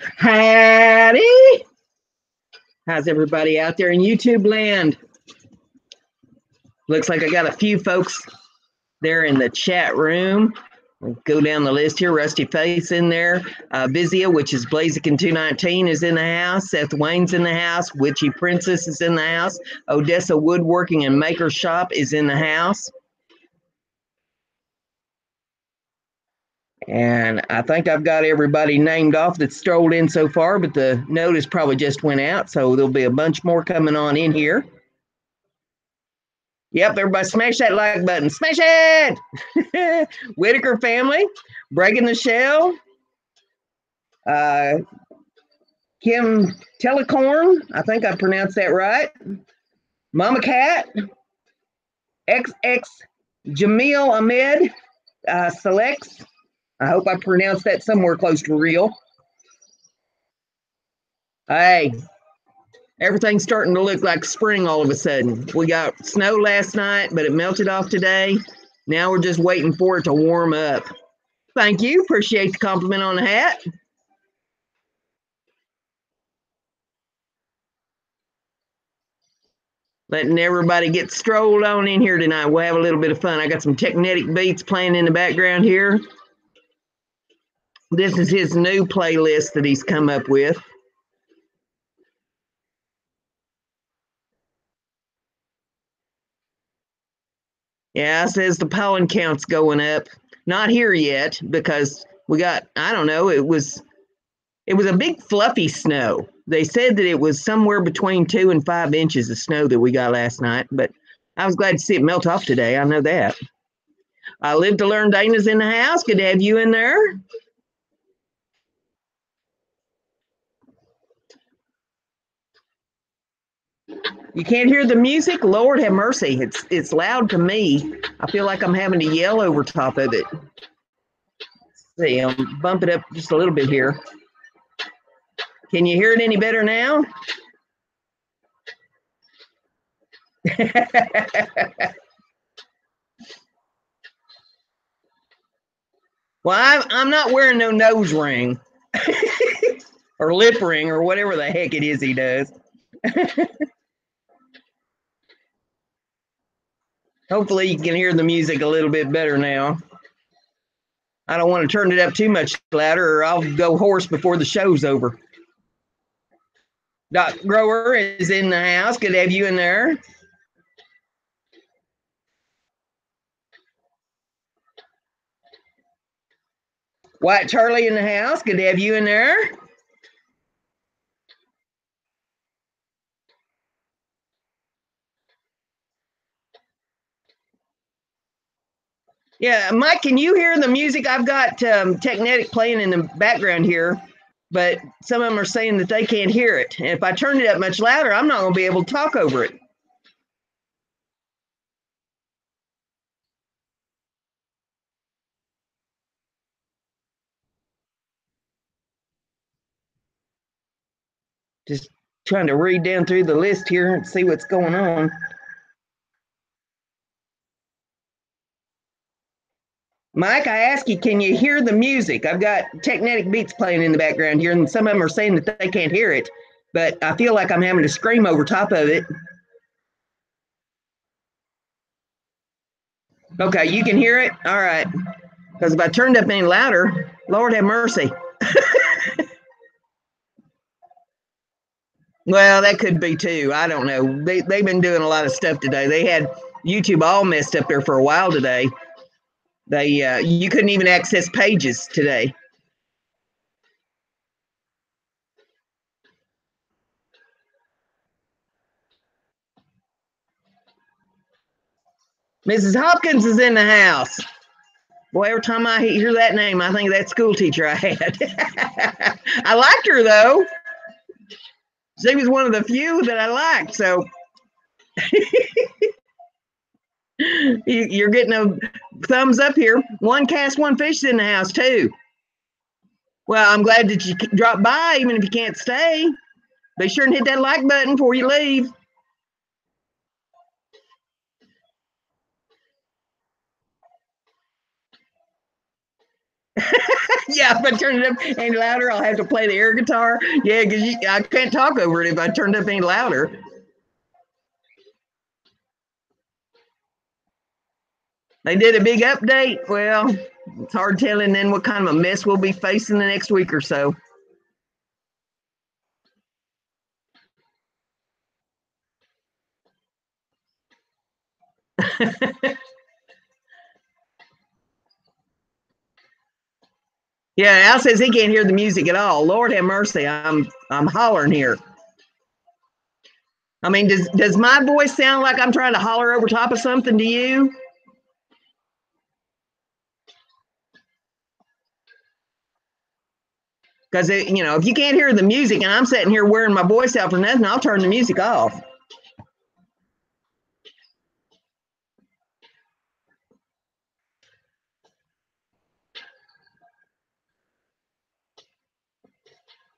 Howdy! How's everybody out there in YouTube land? Looks like I got a few folks there in the chat room. We'll go down the list here. Rusty Face in there. Vizia, which is Blaziken219, is in the house. Seth Wayne's in the house. Witchy Princess is in the house. Odessa Woodworking and Maker Shop is in the house. And I think I've got everybody named off that strolled in so far, but the notice probably just went out, so there'll be a bunch more coming on in here. Yep, everybody smash that like button. Smash it! Whitaker family, Breaking the Shell, Kim Telecorn, I think I pronounced that right. Mama Cat, XX Jamil Ahmed, Selects. I hope I pronounced that somewhere close to real. Hey, everything's starting to look like spring all of a sudden. We got snow last night, but it melted off today. Now we're just waiting for it to warm up. Thank you. Appreciate the compliment on the hat. Letting everybody get strolled on in here tonight. We'll have a little bit of fun. I got some Technetic beats playing in the background here. This is his new playlist that he's come up with. Yeah, it says the pollen count's going up. Not here yet because we got, I don't know, it was a big fluffy snow. They said that it was somewhere between 2 and 5 inches of snow that we got last night, but I was glad to see it melt off today. I know that. I Live to Learn Dana's in the house. Good to have you in there. You can't hear the music? Lord have mercy. It's loud to me. I feel like I'm having to yell over top of it. Let's see, I'll bump it up just a little bit here. Can you hear it any better now? Well, I'm not wearing no nose ring or lip ring or whatever the heck it is he does. Hopefully you can hear the music a little bit better now. I don't want to turn it up too much louder or I'll go hoarse before the show's over. Doc Grower is in the house. Good to have you in there. White Charlie in the house. Good to have you in there. Yeah, Mike, can you hear the music? I've got Technetic playing in the background here, but some of them are saying that they can't hear it. And if I turn it up much louder, I'm not going to be able to talk over it. Just trying to read down through the list here and see what's going on. Mike, I ask you, can you hear the music? I've got Technetic beats playing in the background here, and some of them are saying that they can't hear it, but I feel like I'm having to scream over top of it. Okay, you can hear it? All right. Because if I turned up any louder, Lord have mercy. Well, that could be too. I don't know. They've been doing a lot of stuff today. They had YouTube all messed up there for a while today. You couldn't even access pages today. Mrs. Hopkins is in the house. Boy, every time I hear that name, I think of that school teacher I had. I liked her though. She was one of the few that I liked. So you're getting a thumbs up here. One cast, one fish is in the house too. Well, I'm glad that you dropped by, even if you can't stay. Be sure and hit that like button before you leave. Yeah, if I turn it up any louder, I'll have to play the air guitar. Yeah, because I can't talk over it if I turned up any louder. They did a big update. Well, it's hard telling then what kind of a mess we'll be facing the next week or so. Yeah, Al says he can't hear the music at all. Lord have mercy, I'm hollering here. I mean, does my voice sound like I'm trying to holler over top of something to you? Because if you can't hear the music and I'm sitting here wearing my voice out for nothing, I'll turn the music off.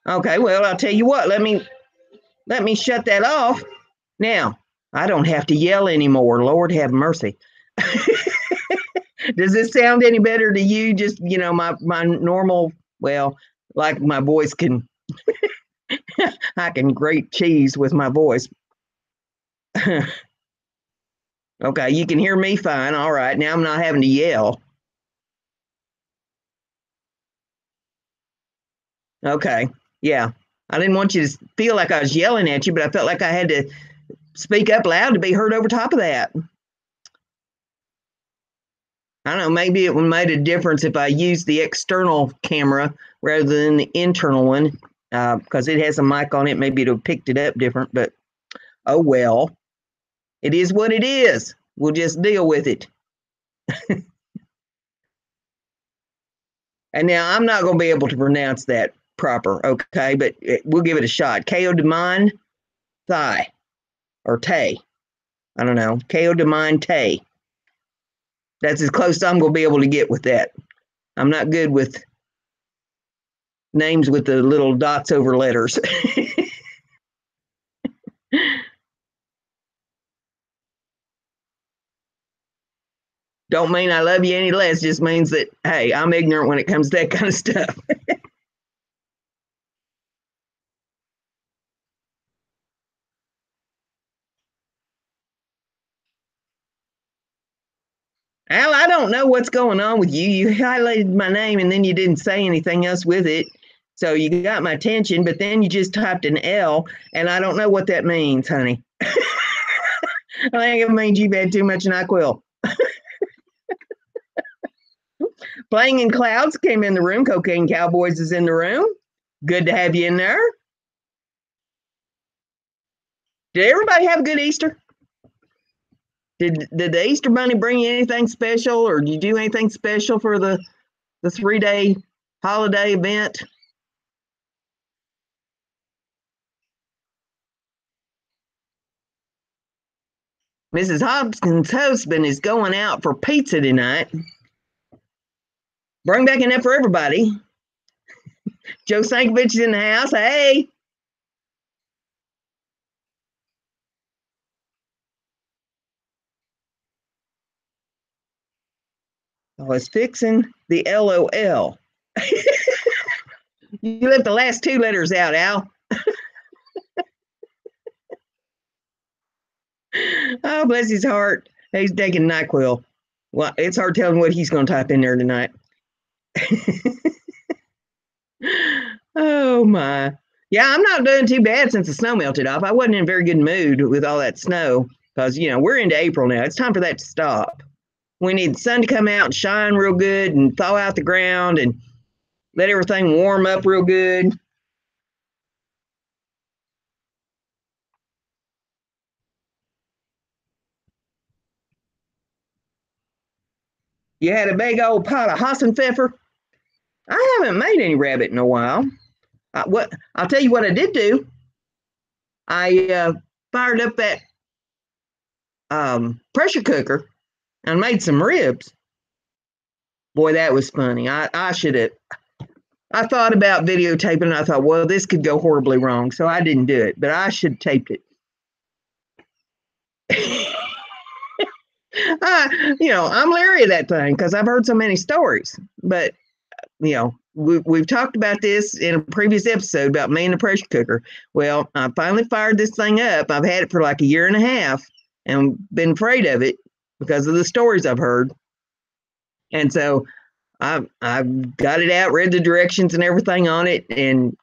Okay, well, I'll tell you what. Let me shut that off. Now, I don't have to yell anymore. Lord have mercy. Does this sound any better to you? Just, my normal, well, like my voice can, I can grate cheese with my voice. Okay, you can hear me fine. All right, now I'm not having to yell. Okay, yeah. I didn't want you to feel like I was yelling at you, but I felt like I had to speak up loud to be heard over top of that. I don't know, maybe it would made a difference if I used the external camera rather than the internal one, because it has a mic on it. Maybe it would have picked it up different, but oh well. It is what it is. We'll just deal with it. And now I'm not going to be able to pronounce that proper, okay? But we'll give it a shot. Ko Demine Thigh or Tay. I don't know. Ko Demine Tay. That's as close as I'm going to be able to get with that. I'm not good with names with the little dots over letters. Don't mean I love you any less. Just means that, hey, I'm ignorant when it comes to that kind of stuff. Al, I don't know what's going on with you. You highlighted my name and then you didn't say anything else with it. So you got my attention, but then you just typed an L, and I don't know what that means, honey. I think it means you've had too much NyQuil. Playing in Clouds came in the room. Cocaine Cowboys is in the room. Good to have you in there. Did everybody have a good Easter? Did the Easter Bunny bring you anything special, or did you do anything special for the 3-day holiday event? Mrs. Hobson's husband is going out for pizza tonight. Bring back enough for everybody. Joe Sankovich is in the house. Hey. I was fixing the LOL. You left the last 2 letters out, Al. Oh, bless his heart. He's taking NyQuil. Well, it's hard telling what he's going to type in there tonight. Oh, my. Yeah, I'm not doing too bad since the snow melted off. I wasn't in a very good mood with all that snow because, we're into April now. It's time for that to stop. We need the sun to come out and shine real good and thaw out the ground and let everything warm up real good. You had a big old pot of Hassenpfeffer. I haven't made any rabbit in a while. I'll tell you what I did do. I fired up that pressure cooker and made some ribs. Boy, that was funny. I should have. I thought about videotaping and I thought, well, this could go horribly wrong. So I didn't do it, but I should have taped it. I'm leery of that thing because I've heard so many stories. But, we've talked about this in a previous episode about me and the pressure cooker. Well, I finally fired this thing up. I've had it for like a year and a half and been afraid of it because of the stories I've heard. And so I've got it out, read the directions and everything on it, and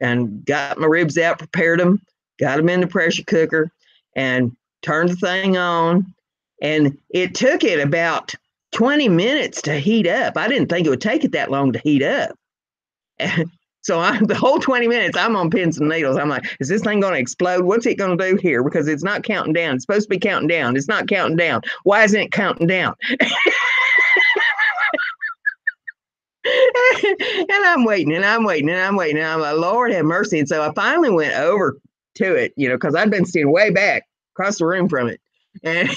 got my ribs out, prepared them, got them in the pressure cooker, and turned the thing on. And it took it about 20 minutes to heat up. I didn't think it would take it that long to heat up. So the whole 20 minutes, I'm on pins and needles. I'm like, is this thing going to explode? What's it going to do here? Because it's not counting down. It's supposed to be counting down. It's not counting down. Why isn't it counting down? And I'm waiting and I'm waiting and I'm waiting. And I'm like, Lord have mercy. And so I finally went over to it, because I'd been standing way back across the room from it. And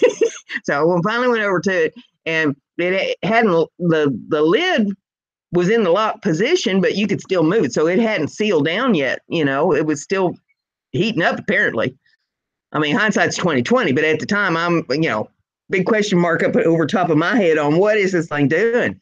so I finally went over to it, and it hadn't, the lid was in the locked position, but you could still move it. So it hadn't sealed down yet. It was still heating up, apparently. I mean, hindsight's 2020, but at the time I'm, big question mark up over top of my head on what is this thing doing?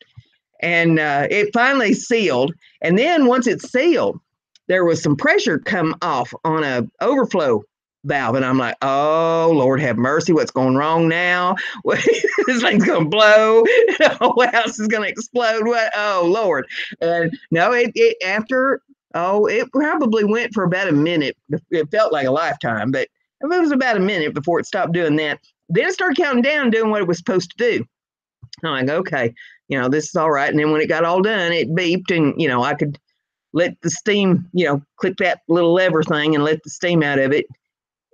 And it finally sealed. And then once it's sealed, there was some pressure come off on a overflow valve. And I'm like, oh, Lord have mercy. What's going wrong now? This thing's going to blow. The whole house is going to explode. What? Oh, Lord. And no, it probably went for about a minute. It felt like a lifetime, but it was about a minute before it stopped doing that. Then it started counting down, doing what it was supposed to do. I'm like, okay, this is all right. And then when it got all done, it beeped, and, I could let the steam, click that little lever thing and let the steam out of it.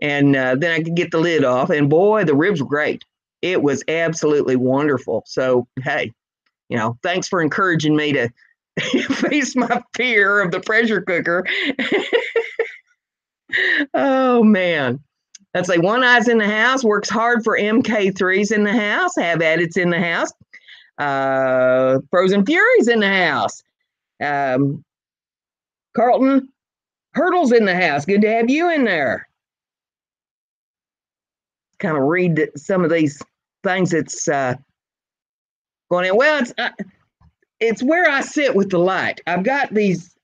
And then I could get the lid off. And boy, the ribs were great. It was absolutely wonderful. So, hey, thanks for encouraging me to face my fear of the pressure cooker. Oh, man. Let's say One Eye's in the house, works hard for MK3's in the house, have at it's in the house. Frozen Fury's in the house. Carlton Hurdle's in the house. Good to have you in there. Kind of read some of these things that's going in. Well, it's where I sit with the light. I've got these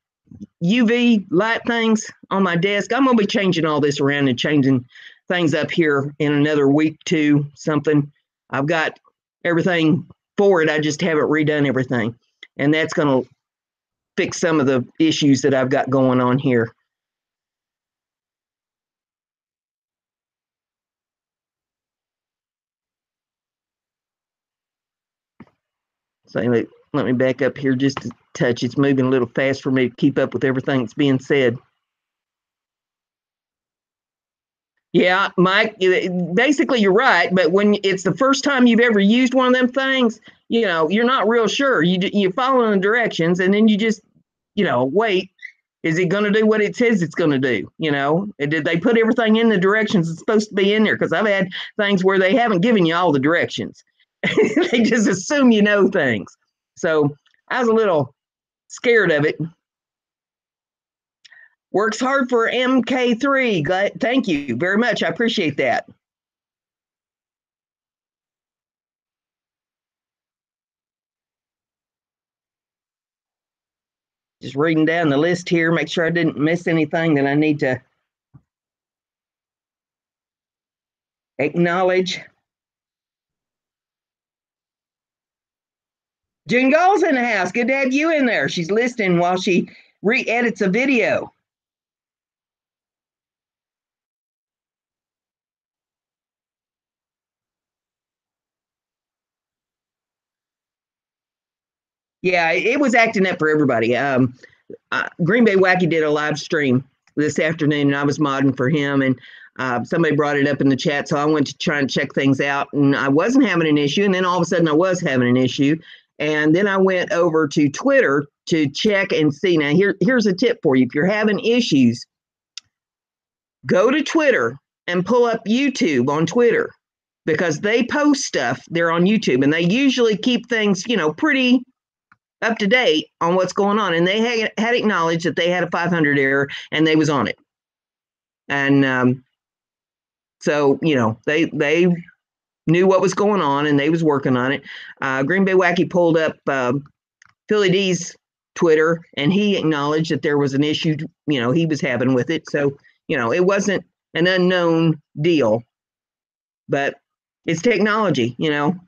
UV light things on my desk. I'm going to be changing all this around and changing things up here in another week, two, something. I've got everything for it. I just haven't redone everything. And that's going to fix some of the issues that I've got going on here. So let me back up here just a touch. It's moving a little fast for me to keep up with everything that's being said. Yeah, Mike, basically you're right. But when it's the first time you've ever used one of them things, you're not real sure. You're following the directions, and then you just, wait. Is it going to do what it says it's going to do? Did they put everything in the directions it's supposed to be in there? Because I've had things where they haven't given you all the directions. They just assume you know things. So I was a little scared of it. Works hard for MK3. Thank you very much. I appreciate that. Just reading down the list here, make sure I didn't miss anything that I need to acknowledge. Jen Gall's in the house. Good to have you in there. She's listening while she re-edits a video. Yeah, it was acting up for everybody. Green Bay Wacky did a live stream this afternoon, and I was modding for him, and somebody brought it up in the chat, so I went to try and check things out, and I wasn't having an issue, and then all of a sudden I was having an issue, and then I went over to Twitter to check and see. Now, here's a tip for you. If you're having issues, go to Twitter and pull up YouTube on Twitter, because they post stuff there on YouTube, and they usually keep things, pretty up to date on what's going on. And they had acknowledged that they had a 500 error, and they was on it. And so, they knew what was going on, and they was working on it. Green Bay Wacky pulled up Philly D's Twitter, and he acknowledged that there was an issue, he was having with it. So, it wasn't an unknown deal, but it's technology.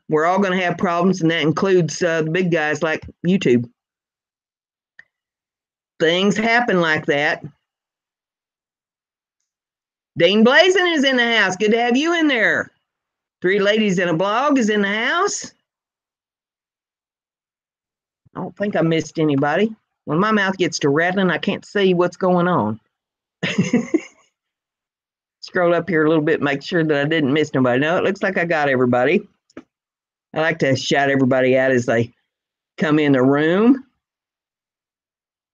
We're all going to have problems, and that includes the big guys like YouTube. Things happen like that. Dane Blazin is in the house. Good to have you in there. Three Ladies in a Blog is in the house. I don't think I missed anybody. When my mouth gets to rattling, I can't see what's going on. Scroll up here a little bit, make sure that I didn't miss nobody. No, it looks like I got everybody. I like to shout everybody out as they come in the room.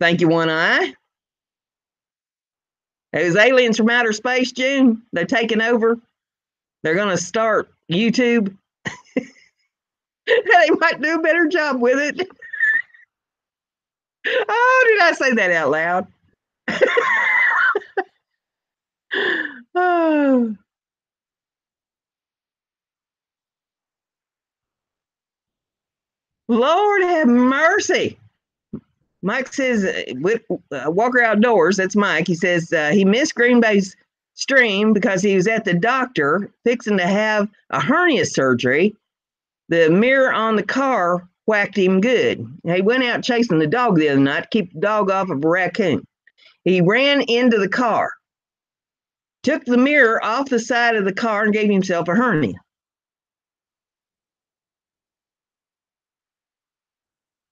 Thank you, One Eye. Those aliens from outer space, June, they're taking over. They're going to start YouTube. They might do a better job with it. Oh, did I say that out loud? Oh. Lord have mercy. Mike says, with Walker Outdoors, that's Mike. He says he missed Green Bay's stream because he was at the doctor fixing to have a hernia surgery. The mirror on the car whacked him good. He went out chasing the dog the other night to keep the dog off of a raccoon. He ran into the car, took the mirror off the side of the car, and gave himself a hernia.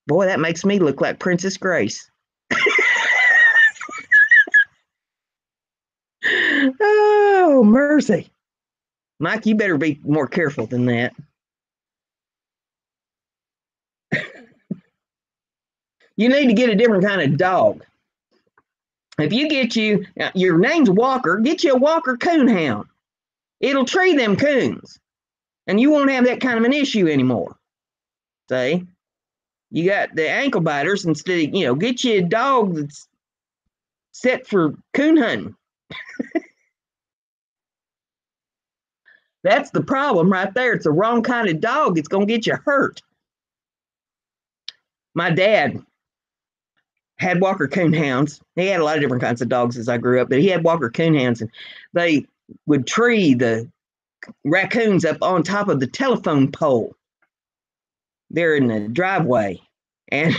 Boy, that makes me look like Princess Grace. Oh, mercy. Mike, you better be more careful than that. You need to get a different kind of dog. If you get your name's Walker, get you a Walker Coonhound. It'll tree them coons, and you won't have that kind of an issue anymore. See? You got the ankle biters instead of, get you a dog that's set for coon hunting. That's the problem right there. It's the wrong kind of dog. It's going to get you hurt. My dad had Walker Coonhounds. He had a lot of different kinds of dogs as I grew up, but he had Walker Coonhounds, and they would tree the raccoons up on top of the telephone pole there in the driveway, and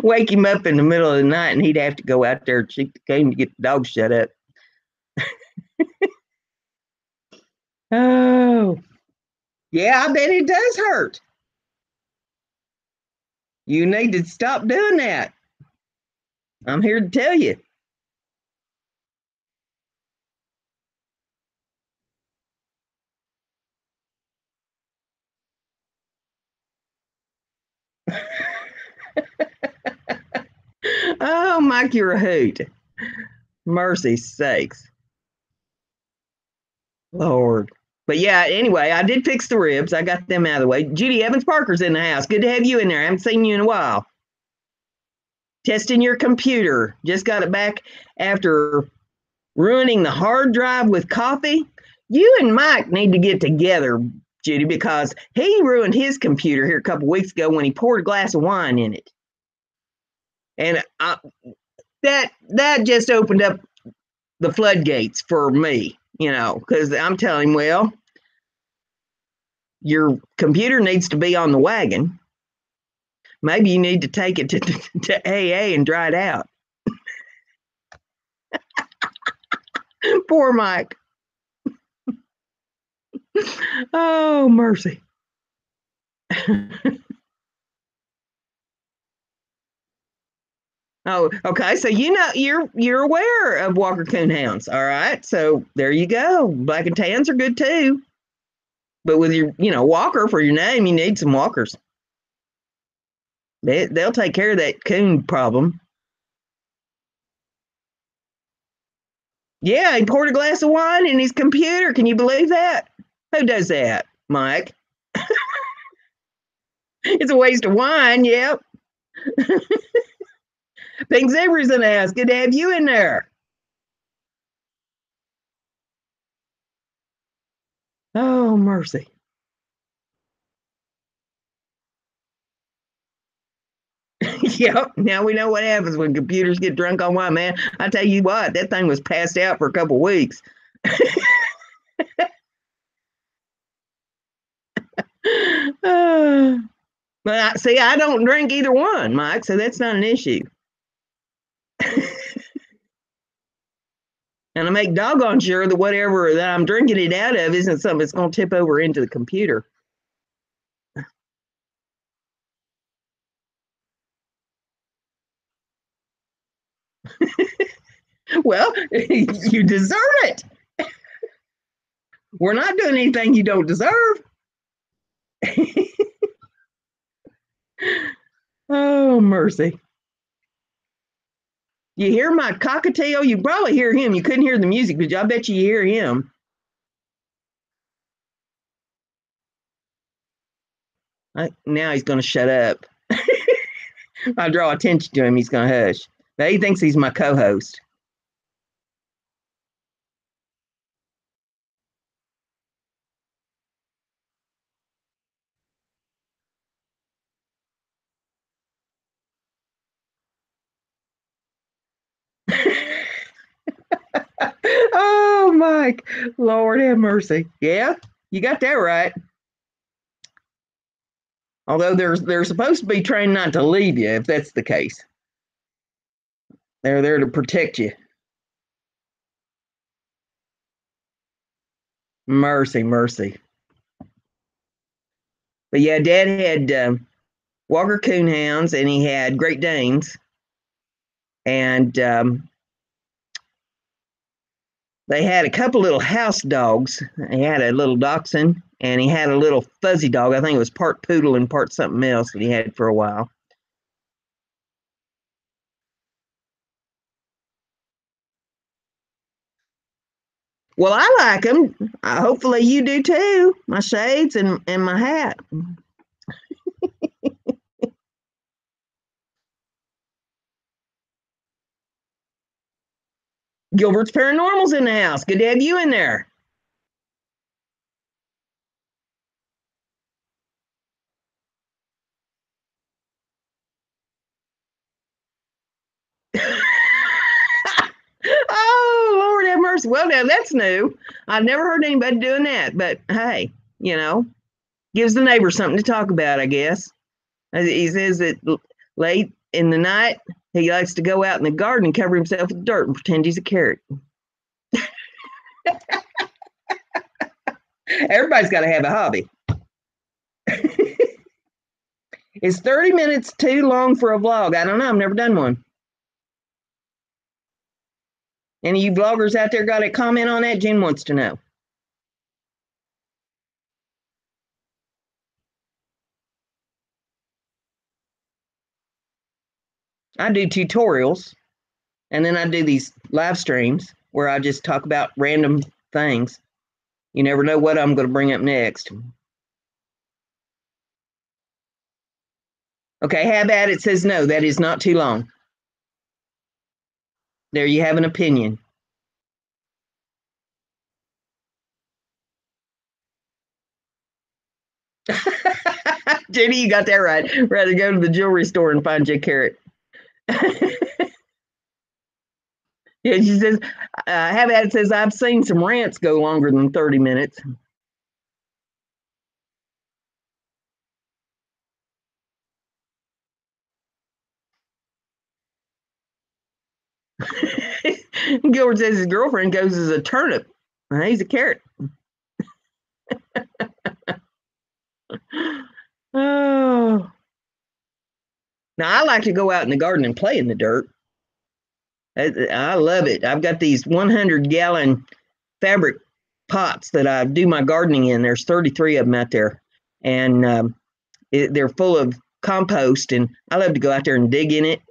wake him up in the middle of the night, and he'd have to go out there and cheek the cane to get the dog shut up. Oh, yeah, I bet it does hurt. You need to stop doing that. I'm here to tell you. Oh, Mike, you're a hoot. Mercy sakes. Lord. But yeah, anyway, I did fix the ribs. I got them out of the way. Judy Evans Parker's in the house. Good to have you in there. I haven't seen you in a while. Testing your computer. Just got it back after ruining the hard drive with coffee. You and Mike need to get together, Judy, because he ruined his computer here a couple weeks ago when he poured a glass of wine in it. And that just opened up the floodgates for me, because I'm telling him, well, your computer needs to be on the wagon. Maybe you need to take it to AA and dry it out. Poor Mike. Oh, mercy. Oh, okay. So you're aware of Walker Coonhounds, all right? So there you go. Black and tans are good too. But with your, Walker for your name, you need some Walkers. They'll take care of that coon problem. Yeah, he poured a glass of wine in his computer. Can you believe that? Who does that, Mike? It's a waste of wine. Yep. Pink Zebra's in the house. Good to have you in there. Oh, mercy. Yep. Now we know what happens when computers get drunk on wine, man. I tell you what, that thing was passed out for a couple weeks. But see, I don't drink either one, Mike, so that's not an issue. And I make doggone sure that whatever that I'm drinking it out of isn't something that's going to tip over into the computer. Well, you deserve it. We're not doing anything you don't deserve. Oh, mercy. You hear my cockatiel? You probably hear him. You couldn't hear the music, but I bet you hear him. Now he's going to shut up. I draw attention to him. He's going to hush. But he thinks he's my co host. Oh, Mike. Lord have mercy. Yeah, you got that right. Although they're supposed to be trained not to leave you if that's the case. They're there to protect you. Mercy, mercy. But yeah, Dad had Walker Coonhounds and he had Great Danes. And they had a couple little house dogs. He had a little dachshund and he had a little fuzzy dog. I think it was part poodle and part something else that he had for a while. Well, I like them. Hopefully you do too. My shades and my hat. Gilbert's Paranormal's in the house. Good to have you in there. Oh, Lord have mercy. Well, now that's new. I've never heard anybody doing that, but hey, gives the neighbors something to talk about, I guess. He says that late in the night, he likes to go out in the garden and cover himself with dirt and pretend he's a carrot. Everybody's got to have a hobby. Is 30 minutes too long for a vlog? I don't know. I've never done one. Any of you vloggers out there got a comment on that? Jen wants to know. I do tutorials and then I do these live streams where I just talk about random things. You never know what I'm going to bring up next. Okay, how about it says no, that is not too long. There you have an opinion. Jenny, you got that right. Rather go to the jewelry store and find you a carrot. Yeah, she says, how about it says, I've seen some rants go longer than 30 minutes. Gilbert says his girlfriend goes as a turnip. He's a carrot. Oh. Now, I like to go out in the garden and play in the dirt. I love it. I've got these 100-gallon fabric pots that I do my gardening in. There's 33 of them out there. And they're full of compost. And I love to go out there and dig in it.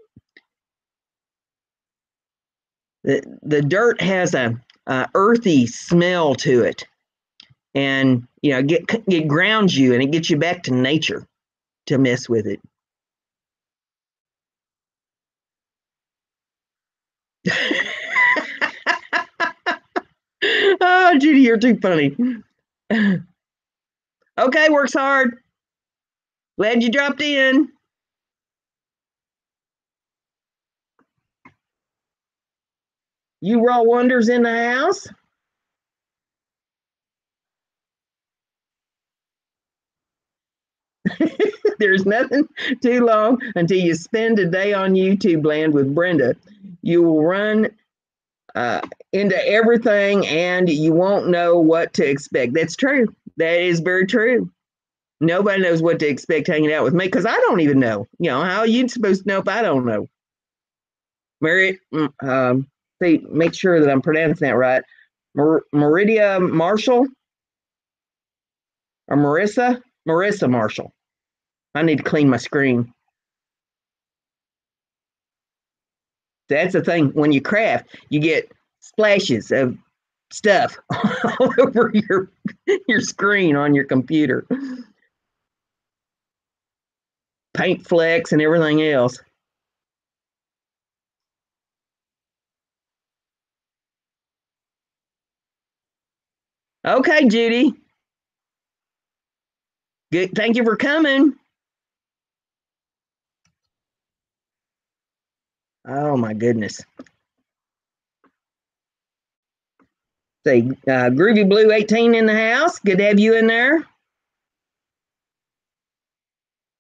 The dirt has a earthy smell to it. And, it grounds you and it gets you back to nature to mess with it. Oh, Judy, you're too funny. Okay, works hard. Glad you dropped in. You raw wonders in the house? There's nothing too long until you spend a day on YouTube land with Brenda. You will run uh, into everything and you won't know what to expect. That's true. That is very true. Nobody knows what to expect hanging out with me because I don't even know. You know, how are you supposed to know if I don't know? Mary, see, make sure that I'm pronouncing that right. Meridia Marshall or Marissa? Marissa Marshall. I need to clean my screen. That's the thing. When you craft, you get splashes of stuff all over your screen on your computer, paint flecks and everything else. Okay, Judy. Good. Thank you for coming. Oh my goodness. Say, Groovy Blue 18 in the house. Good to have you in there.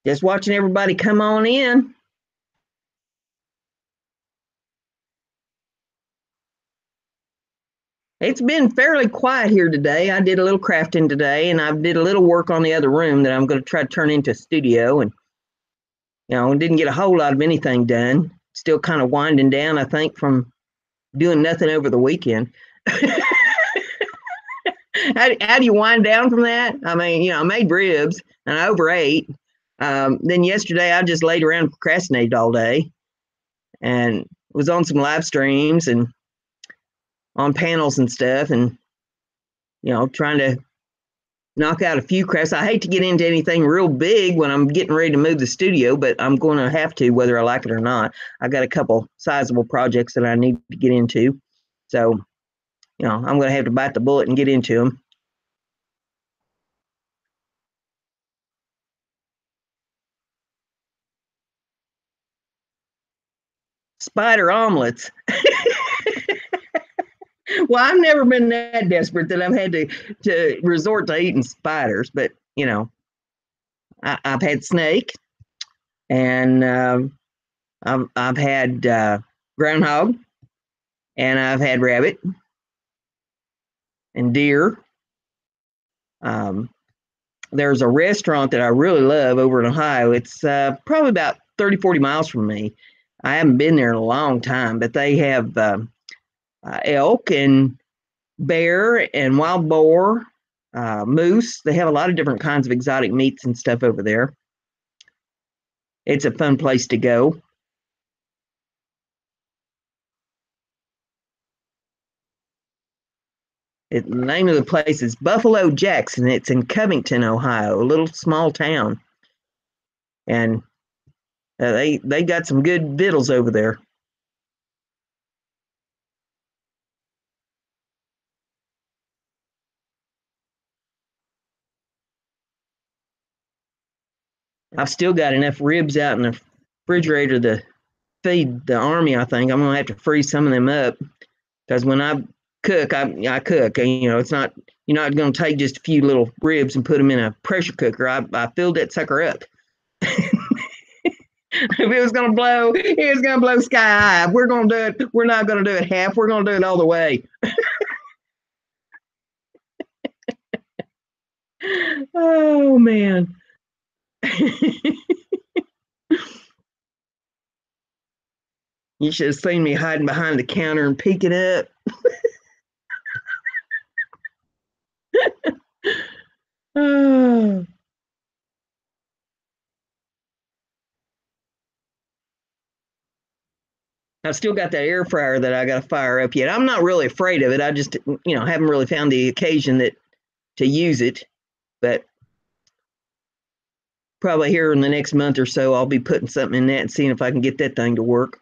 Just watching everybody come on in. It's been fairly quiet here today. I did a little crafting today, and I did a little work on the other room that I'm going to try to turn into a studio. And didn't get a whole lot of anything done. Still kind of winding down, I think, from doing nothing over the weekend. How do you wind down from that? I mean, I made ribs and I overate. Then yesterday I just laid around and procrastinated all day and was on some live streams and on panels and stuff and, trying to knock out a few crafts. I hate to get into anything real big when I'm getting ready to move the studio, but I'm going to have to, whether I like it or not. I got a couple sizable projects that I need to get into. So, I'm going to have to bite the bullet and get into them. Spider omelets. Well, I've never been that desperate that I've had to resort to eating spiders, but I've had snake, and I've had groundhog, and I've had rabbit and deer. Um, there's a restaurant that I really love over in Ohio. It's probably about 30, 40 miles from me. I haven't been there in a long time, but they have elk and bear and wild boar, moose. They have a lot of different kinds of exotic meats and stuff over there. It's a fun place to go. The name of the place is Buffalo Jack's, and it's in Covington, Ohio, a little small town. And they got some good victuals over there. I've still got enough ribs out in the refrigerator to feed the army. I think I'm gonna have to freeze some of them up because when I cook, I cook. And, it's not you're not gonna take just a few little ribs and put them in a pressure cooker. I filled that sucker up. If it was gonna blow, it was gonna blow sky high. If we're gonna do it, we're not gonna do it half. We're gonna do it all the way. Oh man. You should have seen me hiding behind the counter and peeking up. Oh. I've still got that air fryer that I got to fire up yet. I'm not really afraid of it. I just, haven't really found the occasion that to use it. But probably here in the next month or so, I'll be putting something in that and seeing if I can get that thing to work.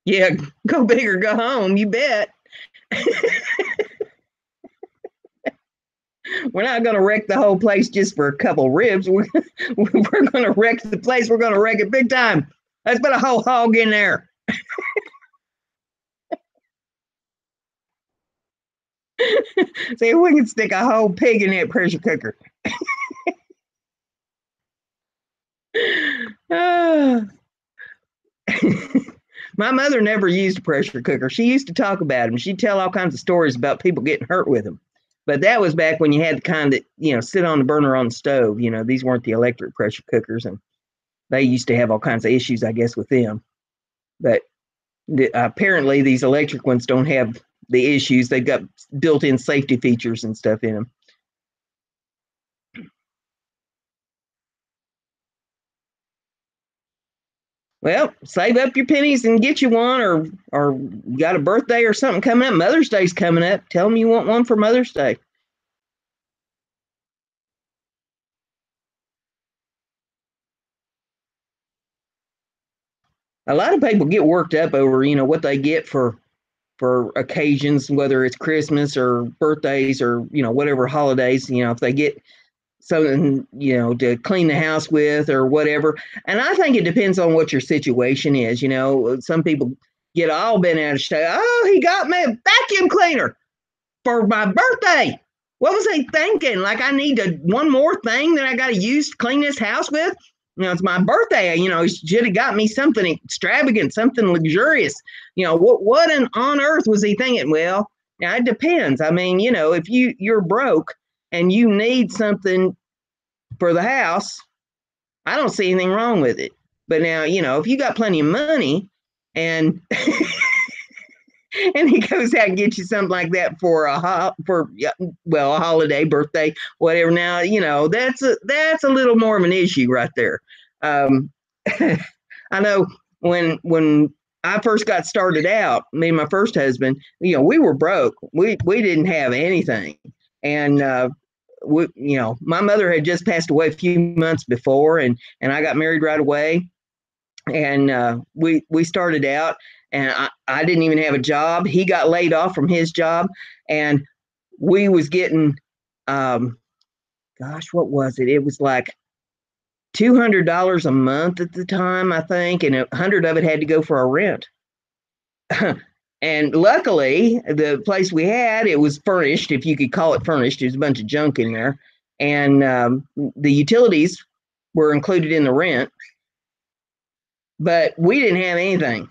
Yeah, go big or go home. You bet. We're not going to wreck the whole place just for a couple ribs. We're going to wreck the place. We're going to wreck it big time. Let's put a whole hog in there. See if we can stick a whole pig in that pressure cooker. Ah. My mother never used a pressure cooker. She used to talk about them. She'd tell all kinds of stories about people getting hurt with them. But that was back when you had the kind that, sit on the burner on the stove. These weren't the electric pressure cookers, and they used to have all kinds of issues, I guess, with them. But apparently, these electric ones don't have the issues. They've got built-in safety features and stuff in them. Well, save up your pennies and get you one, or you got a birthday or something coming up. Mother's Day's coming up. Tell them you want one for Mother's Day. A lot of people get worked up over, what they get for occasions, whether it's Christmas or birthdays or, whatever holidays, if they get something, to clean the house with or whatever. And I think it depends on what your situation is. Some people get all bent out of shape. Oh, he got me a vacuum cleaner for my birthday. What was he thinking? Like, I need one more thing that I got to use to clean this house with? It's my birthday. He should have got me something extravagant, something luxurious. What on earth was he thinking? Well, now it depends. I mean, if you're broke and you need something for the house, I don't see anything wrong with it. But now, if you got plenty of money and and he goes out and gets you something like that for a holiday, birthday, whatever. Now, that's a little more of an issue right there. Um, I know when I first got started out, me and my first husband, we were broke. We didn't have anything, and my mother had just passed away a few months before, and I got married right away, and we started out, and I didn't even have a job. He got laid off from his job, and we was getting, gosh, what was it? It was like $200 a month at the time, I think, and 100 of it had to go for our rent. And luckily, the place we had, it was furnished, if you could call it furnished. There's a bunch of junk in there, and the utilities were included in the rent, but we didn't have anything.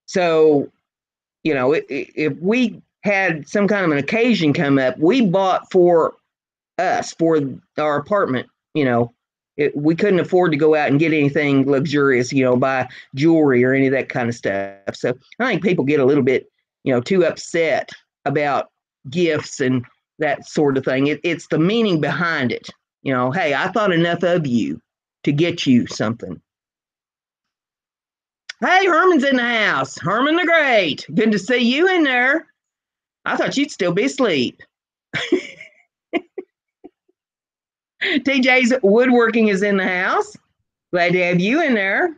So, if we had some kind of an occasion come up, we bought for us, for our apartment. We couldn't afford to go out and get anything luxurious, buy jewelry or any of that kind of stuff. So I think people get a little bit, too upset about gifts and that sort of thing. It's the meaning behind it. Hey, I thought enough of you to get you something. Hey, Herman's in the house. Herman the Great. Good to see you in there. I thought you'd still be asleep. TJ's Woodworking is in the house. Glad to have you in there.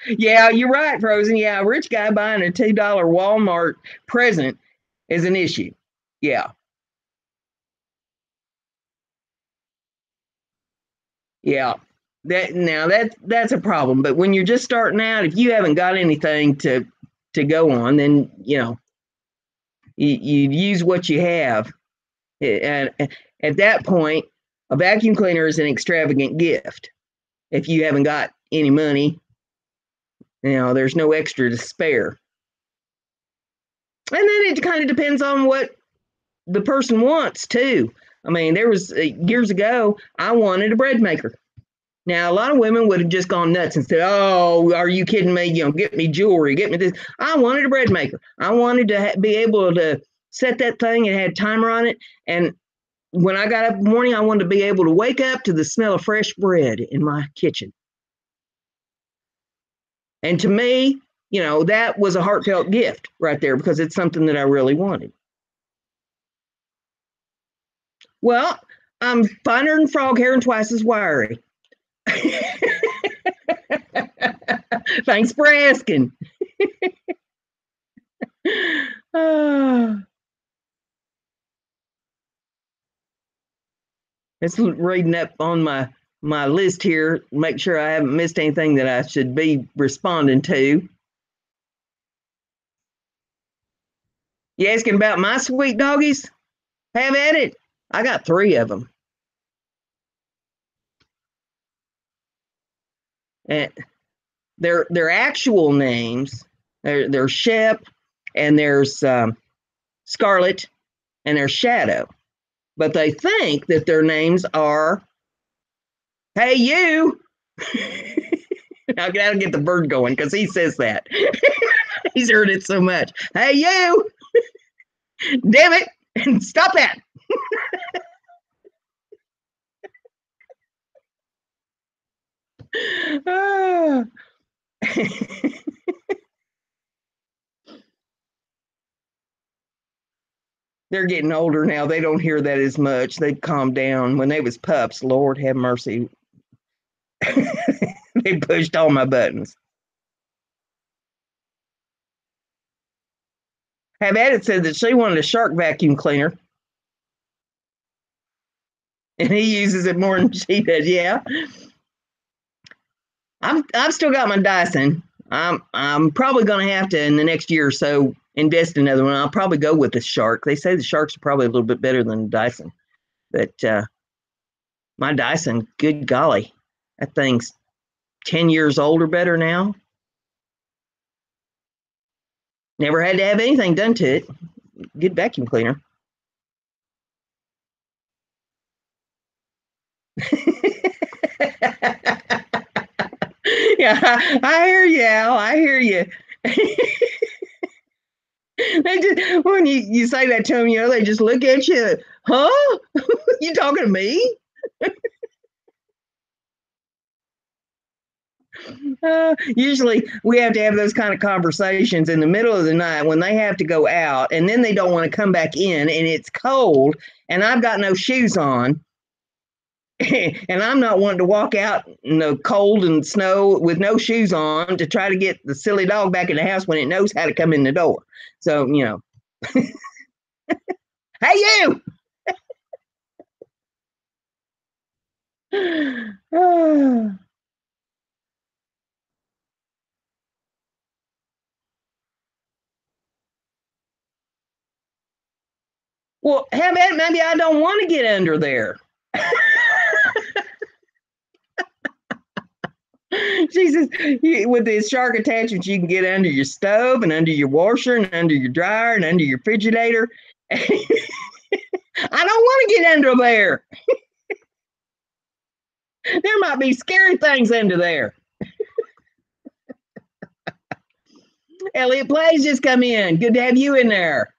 Yeah, you're right, Frozen. Yeah, a rich guy buying a $2 Walmart present is an issue. Yeah. Yeah. That's a problem. But when you're just starting out, if you haven't got anything to go on, then you use what you have. And at that point, a vacuum cleaner is an extravagant gift. If you haven't got any money, there's no extra to spare. And then it kind of depends on what the person wants too. I mean, there was years ago, I wanted a bread maker. Now, a lot of women would have just gone nuts and said, "Oh, are you kidding me? Get me jewelry, get me this." I wanted a bread maker. I wanted to be able to set that thing. It had a timer on it, and when I got up in the morning, I wanted to be able to wake up to the smell of fresh bread in my kitchen. And to me, that was a heartfelt gift right there because it's something that I really wanted. Well, I'm finer than frog hair and twice as wiry. Thanks for asking. It's reading up on my list here, make sure I haven't missed anything that I should be responding to. You asking about my sweet doggies? Have at it. I got 3 of them. And their actual names, there's Shep, and there's Scarlet, and there's Shadow. But they think that their names are, hey, you. I'll get the bird going because he says that. He's heard it so much. Hey, you. Damn it. And stop that. Ah. They're getting older now. They don't hear that as much. They've calmed down. When they was pups, Lord have mercy. They pushed all my buttons. Have at it said that she wanted a shark vacuum cleaner. And he uses it more than she does. Yeah. I've still got my Dyson. I'm probably gonna have to in the next year or so invest in another one. I'll probably go with the Shark. They say the Sharks are probably a little bit better than the Dyson. But my Dyson, good golly, that thing's 10 years old or better now. Never had to have anything done to it. Good vacuum cleaner. Yeah, I hear you, Al. I hear you. They just, when you say that to them, they just look at you. Huh? You talking to me? Usually we have to have those kind of conversations in the middle of the night when they have to go out and then they don't want to come back in and it's cold and I've got no shoes on and I'm not wanting to walk out in the cold and snow with no shoes on to try to get the silly dog back in the house when it knows how to come in the door. So, hey, you. Well, how about maybe I don't want to get under there? She says, with the shark attachments, you can get under your stove and under your washer and under your dryer and under your refrigerator. I don't want to get under there. There might be scary things under there. Elliot Plays just come in. Good to have you in there.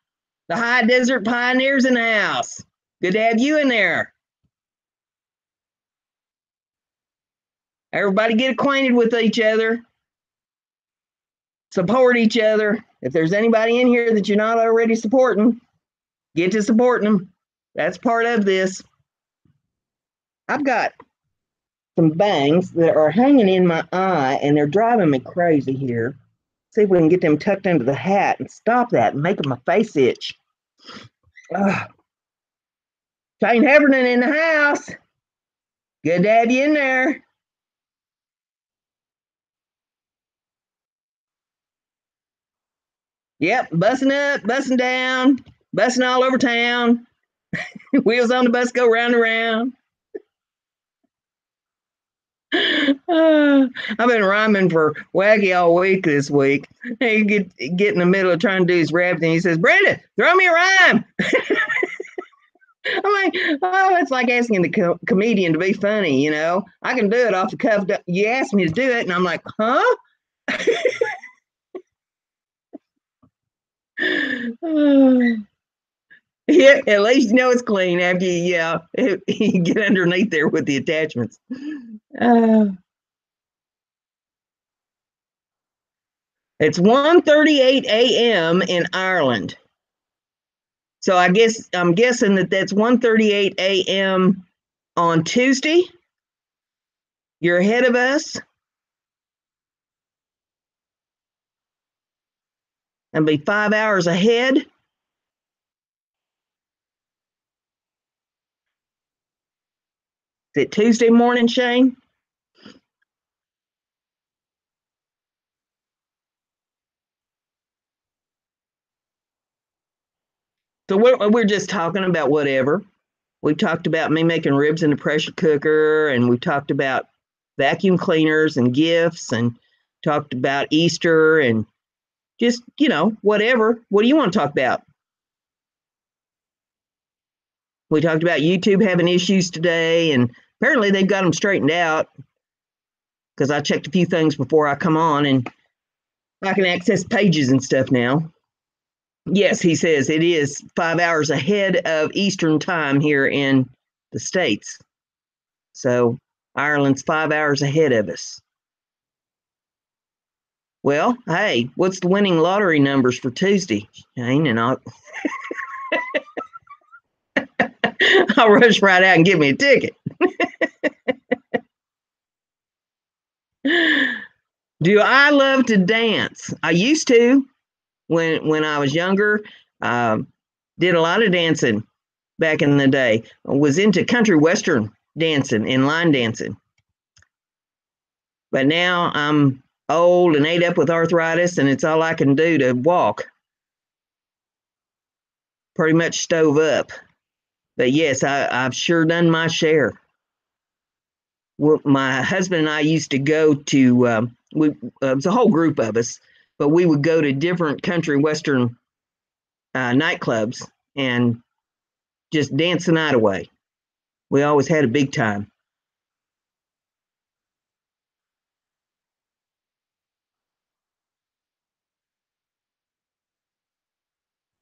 The High Desert Pioneers in the house. Good to have you in there. Everybody get acquainted with each other. Support each other. If there's anybody in here that you're not already supporting, get to supporting them. That's part of this. I've got some bangs that are hanging in my eye and they're driving me crazy here. See if we can get them tucked under the hat and stop that and making my face itch. Shane Heffernan in the house. Good to have you in there. Yep, bussing up, bussing down, bussing all over town. Wheels on the bus go round and round. I've been rhyming for Wacky all week this week. He get in the middle of trying to do his rap and he says, Brenda, throw me a rhyme. I'm like, oh, it's like asking the comedian to be funny, I can do it off the cuff. You asked me to do it, and I'm like, huh? Yeah, at least you know it's clean after you get underneath there with the attachments. It's 1:38 a.m. in Ireland. So I'm guessing that's 1:38 a.m. on Tuesday. You're ahead of us. And be 5 hours ahead. Is it Tuesday morning, Shane? So we're just talking about whatever. We talked about me making ribs in the pressure cooker, and we talked about vacuum cleaners and gifts, and talked about Easter, and just, whatever. What do you want to talk about? We talked about YouTube having issues today, and apparently they've got them straightened out because I checked a few things before I come on, and I can access pages and stuff now. Yes, he says it is 5 hours ahead of Eastern time here in the States. So Ireland's 5 hours ahead of us. Well, hey, what's the winning lottery numbers for Tuesday, Shane? And I'll rush right out and get me a ticket. Do I love to dance? I used to when I was younger. Did a lot of dancing back in the day. Was into country western dancing and line dancing. But now I'm old and ate up with arthritis, and it's all I can do to walk. Pretty much stove up. But yes, I've sure done my share. Well, my husband and I used to go to, it was a whole group of us, but we would go to different country western nightclubs and just dance the night away. We always had a big time.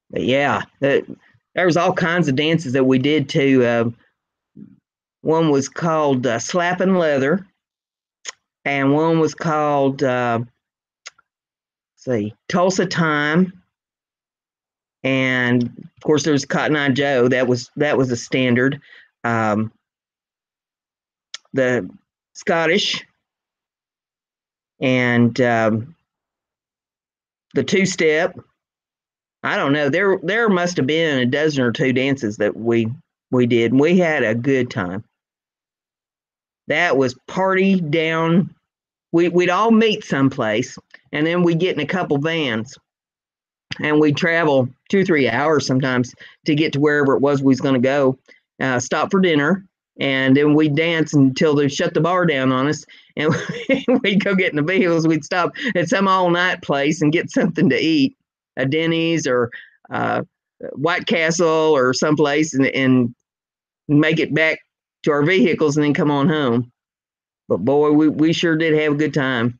But yeah, there was all kinds of dances that we did too. One was called Slapping Leather, and one was called see, Tulsa Time, and of course there's Cotton Eye Joe. That was a standard. The Scottish, and the two-step. I don't know. There must have been a dozen or two dances that we did. And we had a good time. That was party down. We'd all meet someplace, and then we'd get in a couple vans, and we'd travel 2 or 3 hours sometimes to get to wherever it was we was going to go. Stop for dinner, and then we'd dance until they shut the bar down on us, and we'd go get in the vehicles. We'd stop at some all-night place and get something to eat, a Denny's or White Castle or someplace, and make it back to our vehicles and then come on home. But boy, we sure did have a good time.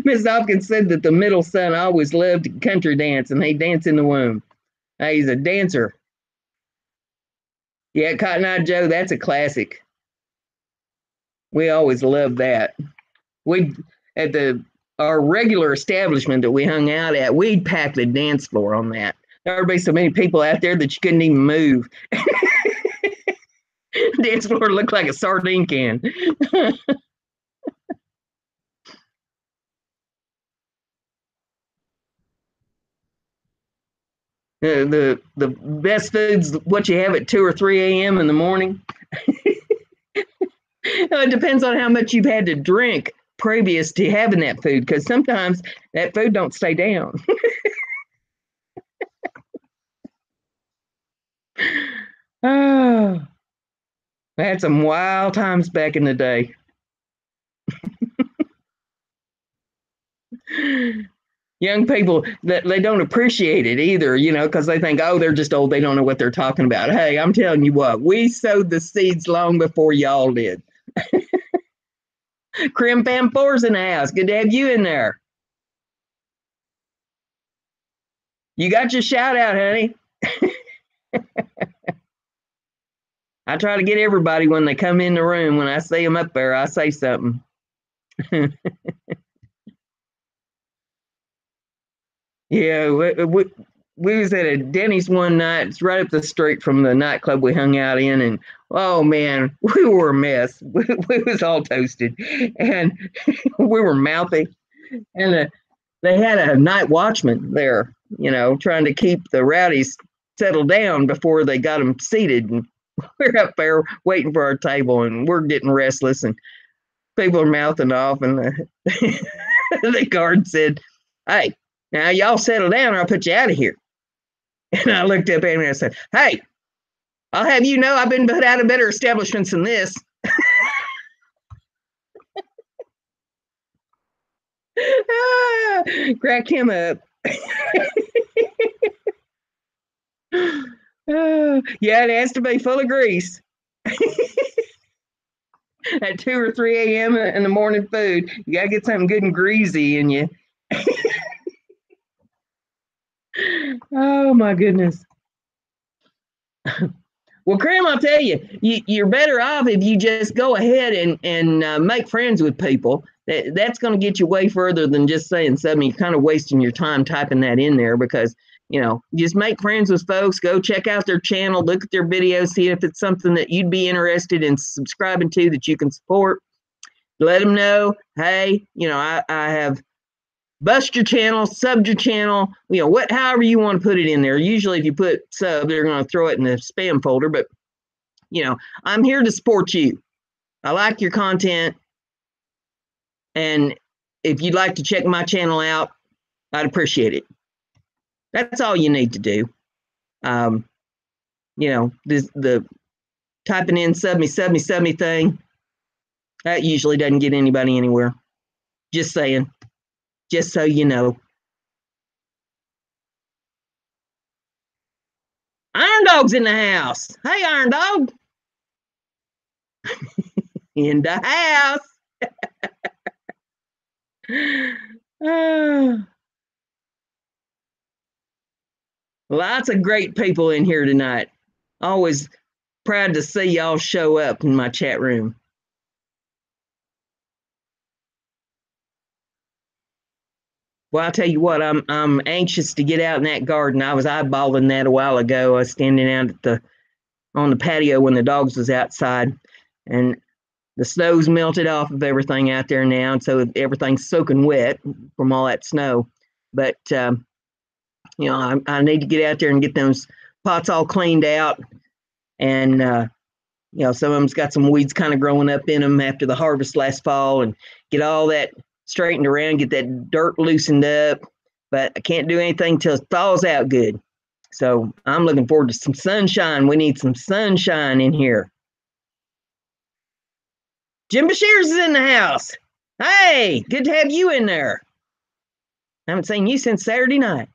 Miss Hopkins said that the middle son always loved country dance, and they dance in the womb. He's a dancer. Yeah, Cotton Eye Joe, that's a classic. We always loved that. We at our regular establishment that we hung out at, we'd pack the dance floor on that. There would be so many people out there that you couldn't even move. Dance floor looked like a sardine can. The best food's what you have at 2 or 3 a.m. in the morning. It depends on how much you've had to drink previous to having that food, because sometimes that food don't stay down. Oh, I had some wild times back in the day. Young people, that they don't appreciate it either, because they think, oh, they're just old, they don't know what they're talking about. Hey, I'm telling you what, we sowed the seeds long before y'all did. Crim Pam 4's in the house. Good to have you in there. You got your shout out, honey. I try to get everybody when they come in the room. When I see them up there, I say something. Yeah, we was at a Denny's one night. It's right up the street from the nightclub we hung out in, and oh man, we were a mess. We was all toasted, and we were mouthy. And they had a night watchman there, trying to keep the rowdies settled down before they got them seated. And we're up there waiting for our table, and we're getting restless. And People are mouthing off, and the guard said, "Hey, now y'all settle down or I'll put you out of here." And I looked up at him and I said, "Hey, I'll have you know I've been put out of better establishments than this." Cracked him up. Yeah, it has to be full of grease at 2 or 3 a.m. in the morning food. You got to get something good and greasy in you. Oh, my goodness. Well, Graham, I'll tell you, you're better off if you just go ahead and make friends with people. That's going to get you way further than just saying something. You're kind of wasting your time typing that in there because, just make friends with folks. Go check out their channel, look at their videos, see if it's something that you'd be interested in subscribing to that you can support. Let them know, hey, I have bust your channel, subbed your channel, however you want to put it in there. Usually if you put sub, they're going to throw it in the spam folder, but I'm here to support you. I like your content. And if you'd like to check my channel out, I'd appreciate it. That's all you need to do. The typing in sub me thing, that usually doesn't get anybody anywhere. Just saying, just so you know. Iron Dog's in the house. Hey, Iron Dog. In the house. Lots of great people in here tonight. Always proud to see y'all show up in my chat room. Well, I'll tell you what, I'm anxious to get out in that garden. I was eyeballing that a while ago. I was standing out on the patio when the dogs was outside, and the snow's melted off of everything out there now, and so everything's soaking wet from all that snow. But I need to get out there and get those pots all cleaned out, and some of them's got some weeds kind of growing up in them after the harvest last fall, and get all that straightened around, get that dirt loosened up. But I can't do anything till it thaws out good. So I'm looking forward to some sunshine. We need some sunshine in here. Jim Bashir's is in the house. Hey, good to have you in there. I haven't seen you since Saturday night.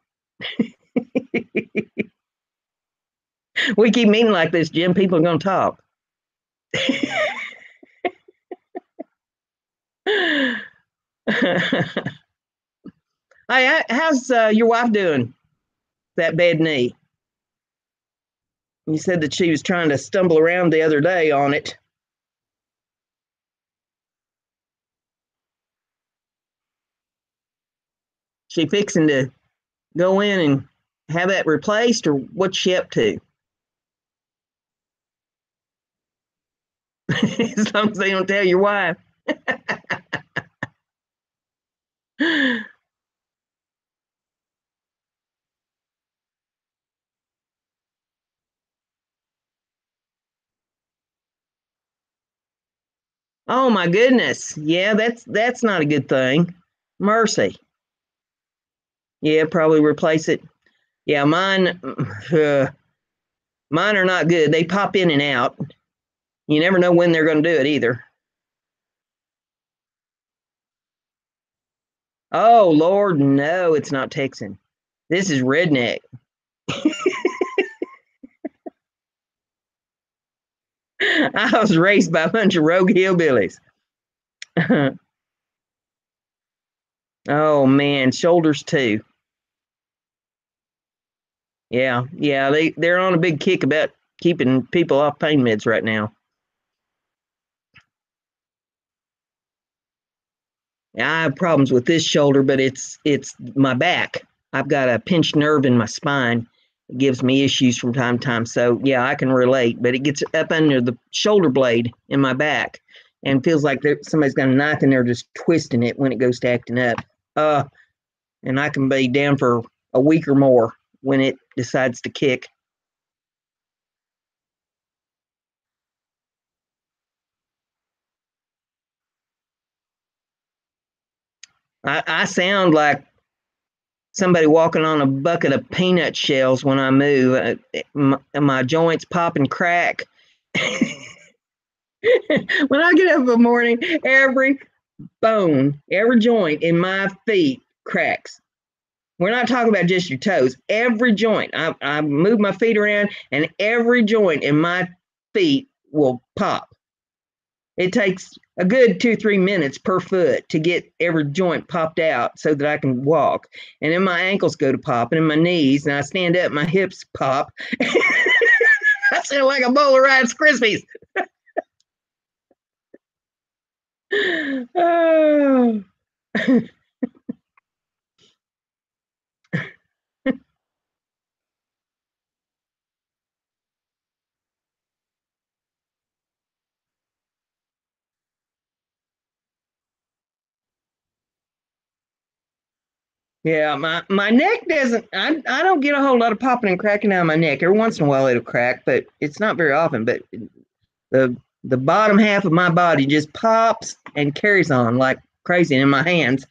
We keep meeting like this, Jim. People are going to talk. Hey, how's your wife doing? That bad knee. You said that she was trying to stumble around the other day on it. She fixing to go in and have that replaced, or what's she up to? As long as they don't tell your wife. Oh my goodness. Yeah, that's not a good thing. Mercy. Yeah, probably replace it. Yeah, mine are not good. They pop in and out. You never know when they're going to do it either. Oh Lord, no, it's not Texan. This is redneck. I was raised by a bunch of rogue hillbillies. Oh man, shoulders too. Yeah, they're on a big kick about keeping people off pain meds right now. I have problems with this shoulder, but it's my back. I've got a pinched nerve in my spine. It gives me issues from time to time. So yeah, I can relate. But it gets up under the shoulder blade in my back, and feels like somebody's got a knife in there just twisting it when it goes to acting up. And I can be down for a week or more when it decides to kick. I sound like somebody walking on a bucket of peanut shells when I move. My joints pop and crack. When I get up in the morning, every bone, every joint in my feet cracks. We're not talking about just your toes. Every joint. I move my feet around, and every joint in my feet will pop. It takes a good 2 or 3 minutes per foot to get every joint popped out so that I can walk. And then my ankles go to pop, and then my knees, and I stand up, my hips pop. I sound like a bowl of Rice Krispies. Oh. Yeah, my neck doesn't. I don't get a whole lot of popping and cracking out of my neck. Every once in a while it'll crack, but it's not very often. But the bottom half of my body just pops and carries on like crazy. And in my hands,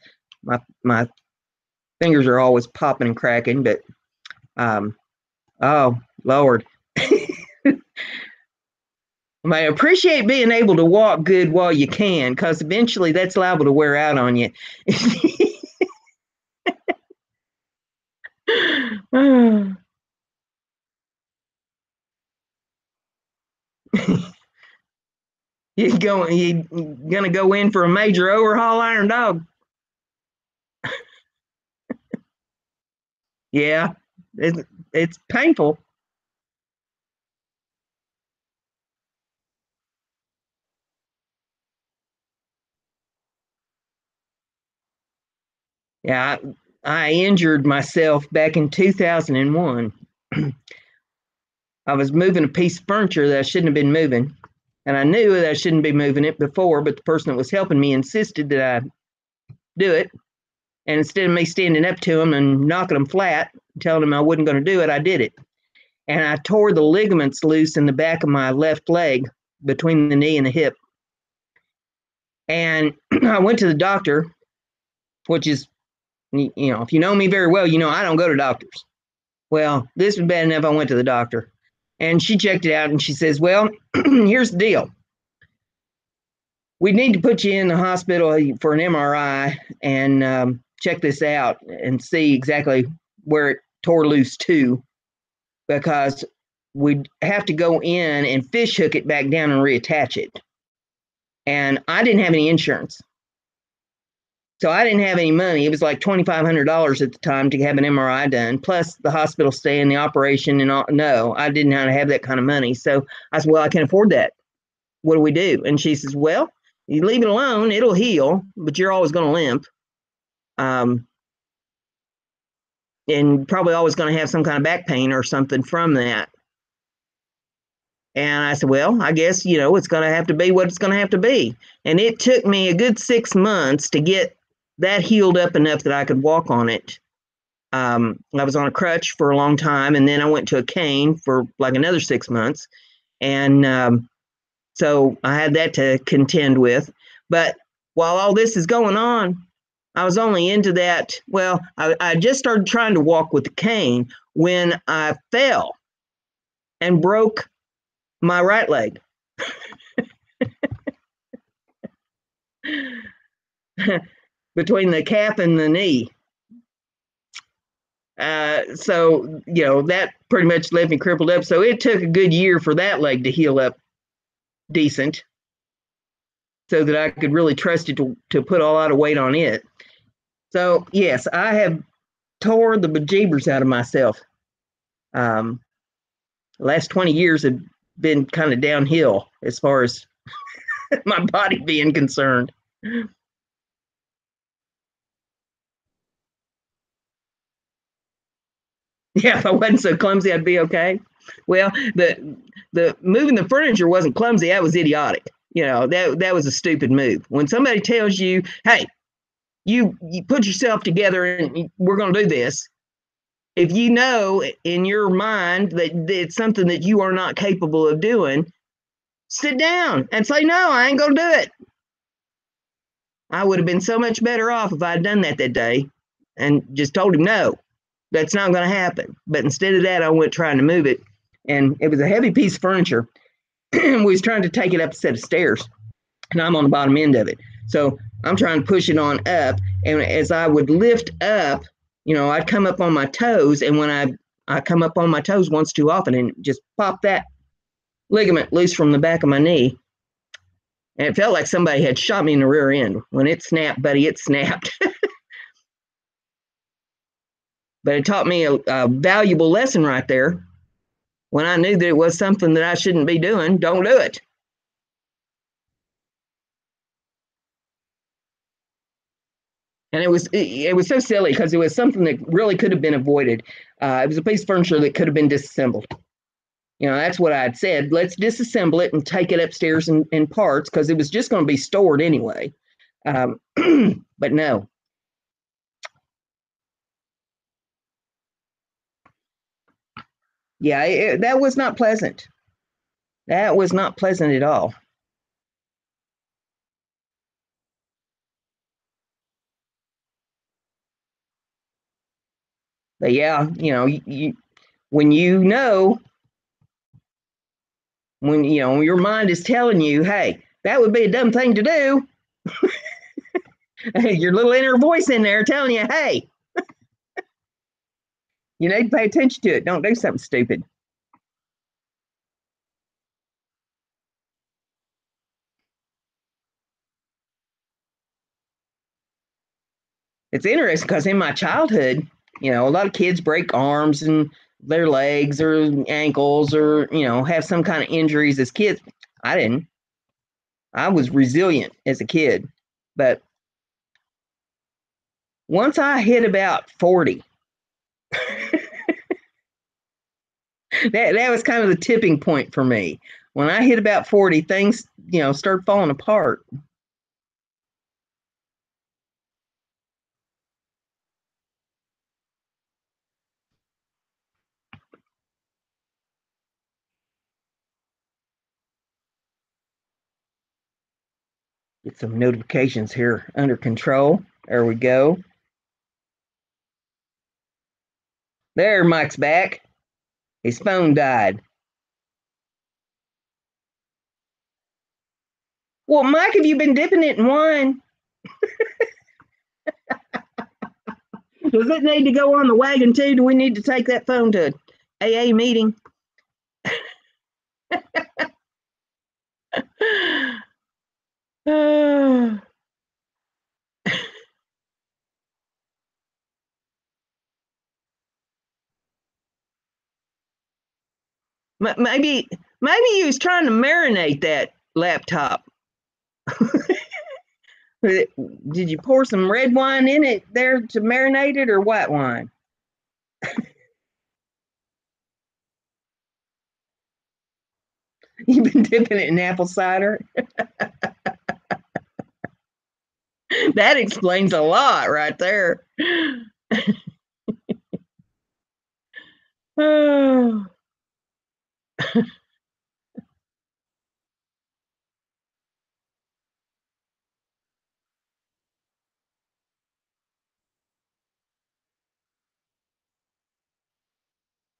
my fingers are always popping and cracking. But oh Lord, I appreciate being able to walk good while you can, because eventually that's liable to wear out on you. You gonna go in for a major overhaul, Iron Dog? Yeah, it's painful. Yeah, I injured myself back in 2001. I was moving a piece of furniture that I shouldn't have been moving, and I knew that I shouldn't be moving it before, but the person that was helping me insisted that I do it. And instead of me standing up to him and knocking him flat, telling him I wasn't going to do it, I did it. And I tore the ligaments loose in the back of my left leg between the knee and the hip. And I went to the doctor, which is, if you know me very well, I don't go to doctors. Well, this was bad enough. I went to the doctor, and she checked it out, and she says, well, here's the deal. We need to put you in the hospital for an MRI and check this out and see exactly where it tore loose to, because we'd have to go in and fish hook it back down and reattach it. And I didn't have any insurance. So I didn't have any money. It was like $2,500 at the time to have an MRI done, plus the hospital stay and the operation and all. No, I didn't have that kind of money. So I said, well, I can't afford that. What do we do? And she says, well, you leave it alone, it'll heal, but you're always going to limp. And probably always going to have some kind of back pain or something from that. And I said, well, I guess, it's going to have to be what it's going to have to be. And it took me a good 6 months to get that healed up enough that I could walk on it. I was on a crutch for a long time, and then I went to a cane for like another 6 months. And so I had that to contend with. But while all this is going on, I was only into that. Well, I just started trying to walk with the cane when I fell and broke my right leg. Between the calf and the knee. So, that pretty much left me crippled up. So it took a good year for that leg to heal up decent so that I could really trust it to put a lot of weight on it. So, yes, I have tore the bejeebers out of myself. The last 20 years have been kind of downhill as far as my body being concerned. Yeah, if I wasn't so clumsy, I'd be okay. Well, the moving the furniture wasn't clumsy; that was idiotic. That was a stupid move. When somebody tells you, "Hey, you put yourself together and we're going to do this," if you know in your mind that it's something that you are not capable of doing, sit down and say, "No, I ain't going to do it." I would have been so much better off if I'd done that day and just told him, no, that's not going to happen. But instead of that, I went trying to move it. And it was a heavy piece of furniture. We was trying to take it up a set of stairs, and I'm on the bottom end of it. So I'm trying to push it on up. And as I would lift up, I'd come up on my toes. And when I come up on my toes once too often and just pop that ligament loose from the back of my knee. And it felt like somebody had shot me in the rear end. When it snapped, buddy, it snapped. But it taught me a valuable lesson right there. When I knew that it was something that I shouldn't be doing, don't do it. And it was so silly because it was something that really could have been avoided. It was a piece of furniture that could have been disassembled. That's what I'd said. Let's disassemble it and take it upstairs in parts because it was just going to be stored anyway. But no. Yeah, that was not pleasant. That was not pleasant at all. But yeah, when when your mind is telling you, hey, that would be a dumb thing to do, your little inner voice in there telling you, hey, you need to pay attention to it. Don't do something stupid. It's interesting because in my childhood, a lot of kids break arms and their legs or ankles or, have some kind of injuries as kids. I didn't. I was resilient as a kid. But once I hit about 40, that was kind of the tipping point for me. When I hit about 40, things, start falling apart. Get some notifications here under control. There we go. There, Mike's back. His phone died. Well, Mike, have you been dipping it in wine? Does it need to go on the wagon too? Do we need to take that phone to AA meeting? Maybe he was trying to marinate that laptop. Did you pour some red wine in it there to marinate it or white wine? You've been dipping it in apple cider? That explains a lot right there. Oh.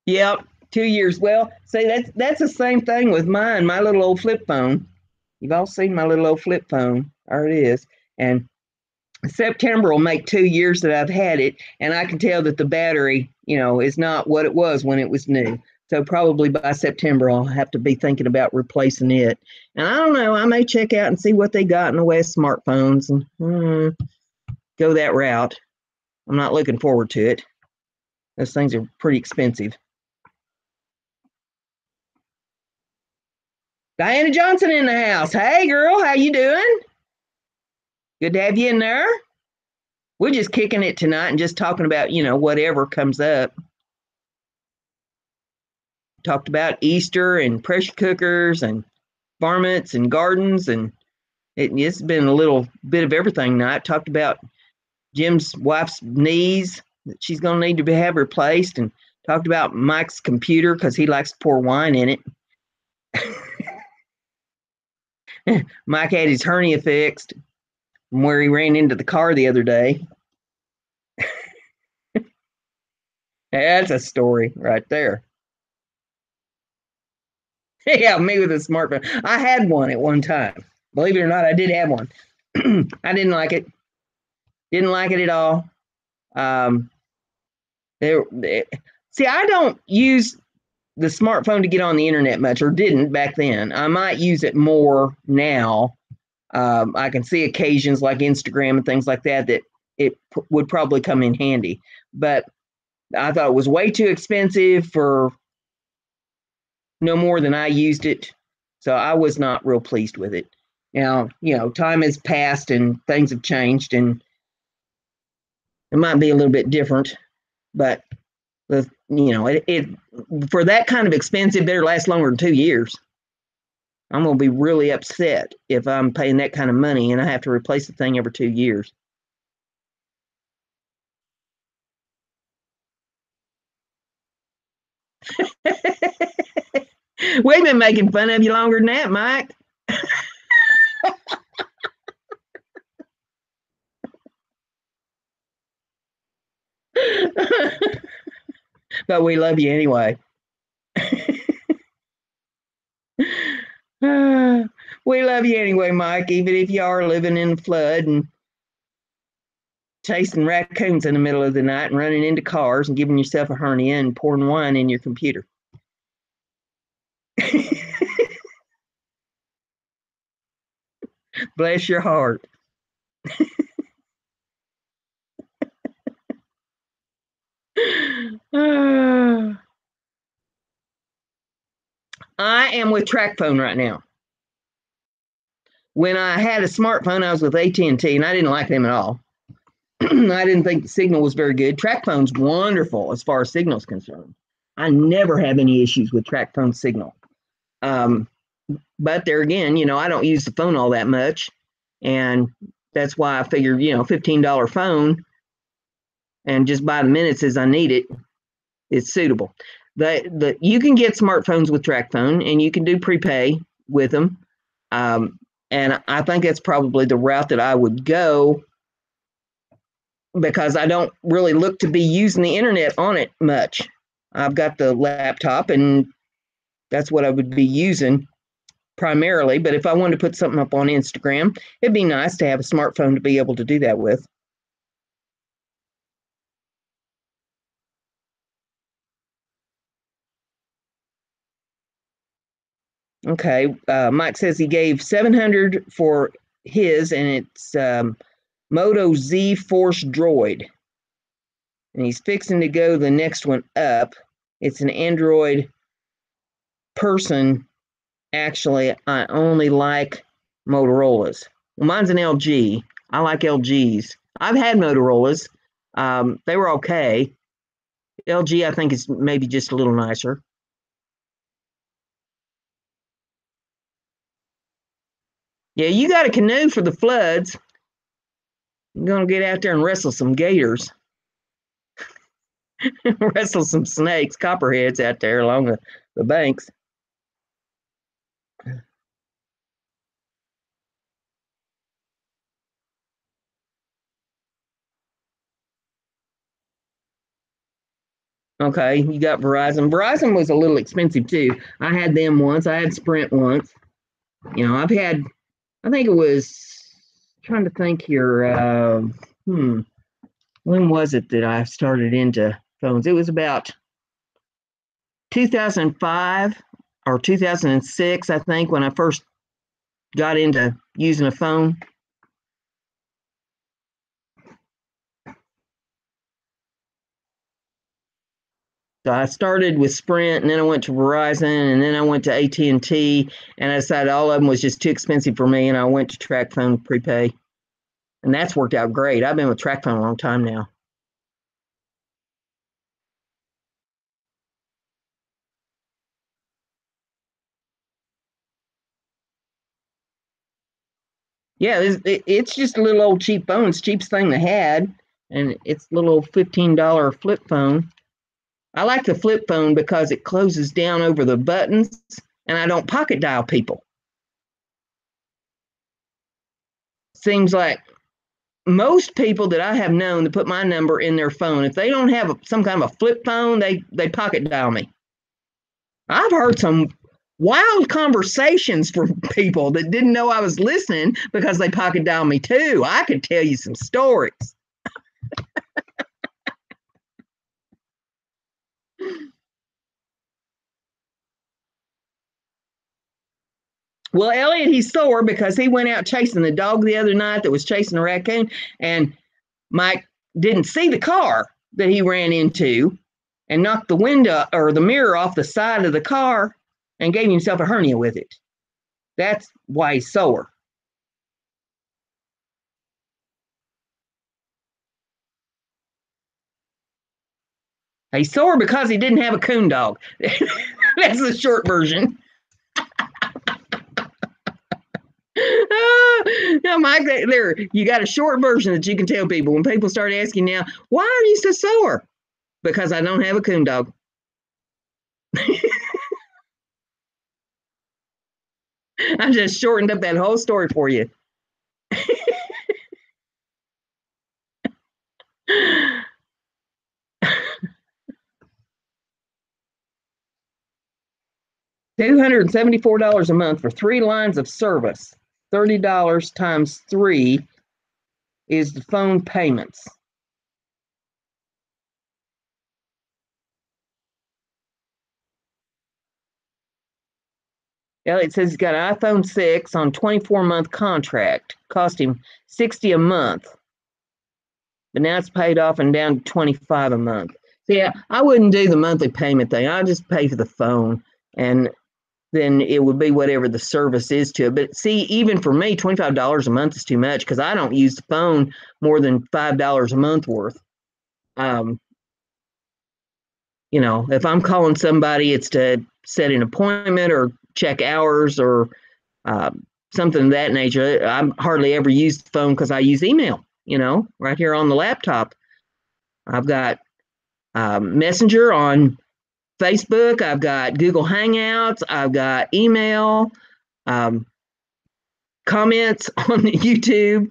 Yep, 2 years. Well, see, that's the same thing with mine. My little old flip phone. You've all seen my little old flip phone. There it is. And September will make 2 years that I've had it, and I can tell that the battery, is not what it was when it was new. So probably by September, I'll have to be thinking about replacing it. And I don't know, I may check out and see what they got in the way of smartphones and go that route. I'm not looking forward to it. Those things are pretty expensive. Diana Johnson in the house. Hey, girl, how you doing? Good to have you in there. We're just kicking it tonight and just talking about, whatever comes up. Talked about Easter and pressure cookers and varmints and gardens, and it's been a little bit of everything tonight. Talked about Jim's wife's knees that she's going to need to have replaced, and talked about Mike's computer because he likes to pour wine in it. Mike had his hernia fixed. from where he ran into the car the other day. That's a story right there. Yeah, me with a smartphone. I had one at one time. Believe it or not, I did have one. I didn't like it. Didn't like it at all. Um, see, I don't use the smartphone to get on the internet much, or didn't back then. I might use it more now. I can see occasions like Instagram and things like that it would probably come in handy. But I thought it was way too expensive for no more than I used it. So I was not real pleased with it. Now, time has passed and things have changed, and it might be a little bit different, but it for that kind of expensive, better last longer than 2 years. I'm going to be really upset if I'm paying that kind of money and I have to replace the thing every 2 years. We've been making fun of you longer than that, Mike. But we love you anyway. We love you anyway, Mike, even if you are living in a flood and chasing raccoons in the middle of the night and running into cars and giving yourself a hernia and pouring wine in your computer. Bless your heart. I am with TracFone right now. When I had a smartphone, I was with AT&T, and I didn't like them at all. I didn't think the signal was very good. TracFone's wonderful as far as signal is concerned. I never have any issues with TracFone signal. But there again, I don't use the phone all that much, and that's why I figured, $15 phone, and just buy the minutes as I need it. It's suitable. You can get smartphones with TracFone, and you can do prepay with them. And I think that's probably the route that I would go, because I don't really look to be using the internet on it much. I've got the laptop, and that's what I would be using primarily. But if I wanted to put something up on Instagram, it'd be nice to have a smartphone to be able to do that with. Okay, Mike says he gave 700 for his, and it's Moto Z Force Droid, and he's fixing to go the next one up. It's an Android person. Actually, I only like Motorola's. Well, mine's an LG. I like LGs. I've had Motorola's. They were okay. LG, I think, is maybe just a little nicer. Yeah, you got a canoe for the floods. You're going to get out there and wrestle some gators. Wrestle some snakes, copperheads out there along the banks. Okay, you got Verizon. Verizon was a little expensive too. I had them once. I had Sprint once. I've had, I think it was, trying to think here, when was it that I started into phones? It was about 2005 or 2006, I think, when I first got into using a phone. So I started with Sprint, and then I went to Verizon, and then I went to AT&T, and I decided all of them was just too expensive for me, and I went to TracFone prepay, and that's worked out great. I've been with TracFone a long time now. Yeah, it's just a little old cheap phone. It's the cheapest thing they had, and it's a little $15 flip phone. I like the flip phone because it closes down over the buttons, and I don't pocket dial people. Seems like most people that I have known to put my number in their phone, if they don't have some kind of a flip phone, they pocket dial me. I've heard some wild conversations from people that didn't know I was listening because they pocket dial me too. I could tell you some stories. Well, Elliot, he's sore because he went out chasing the dog the other night that was chasing a raccoon, and Mike didn't see the car that he ran into and knocked the window or the mirror off the side of the car and gave himself a hernia with it. That's why he's sore. He's sore because he didn't have a coon dog. That's the short version. Now, Mike, there you got a short version that you can tell people when people start asking now, why are you so sore? Because I don't have a coon dog. I just shortened up that whole story for you. $274 a month for 3 lines of service. $30 times 3 is the phone payments. Elliot says he's got an iPhone 6 on 24-month contract, cost him $60 a month, but now it's paid off and down to $25 a month. So yeah, I wouldn't do the monthly payment thing. I'd just pay for the phone, and then it would be whatever the service is to it. But see, even for me, $25 a month is too much because I don't use the phone more than $5 a month worth. Um, if I'm calling somebody, it's to set an appointment or check hours or something of that nature. I hardly ever use the phone because I use email, right here on the laptop. I've got Messenger on Facebook. I've got Google Hangouts. I've got email, comments on YouTube.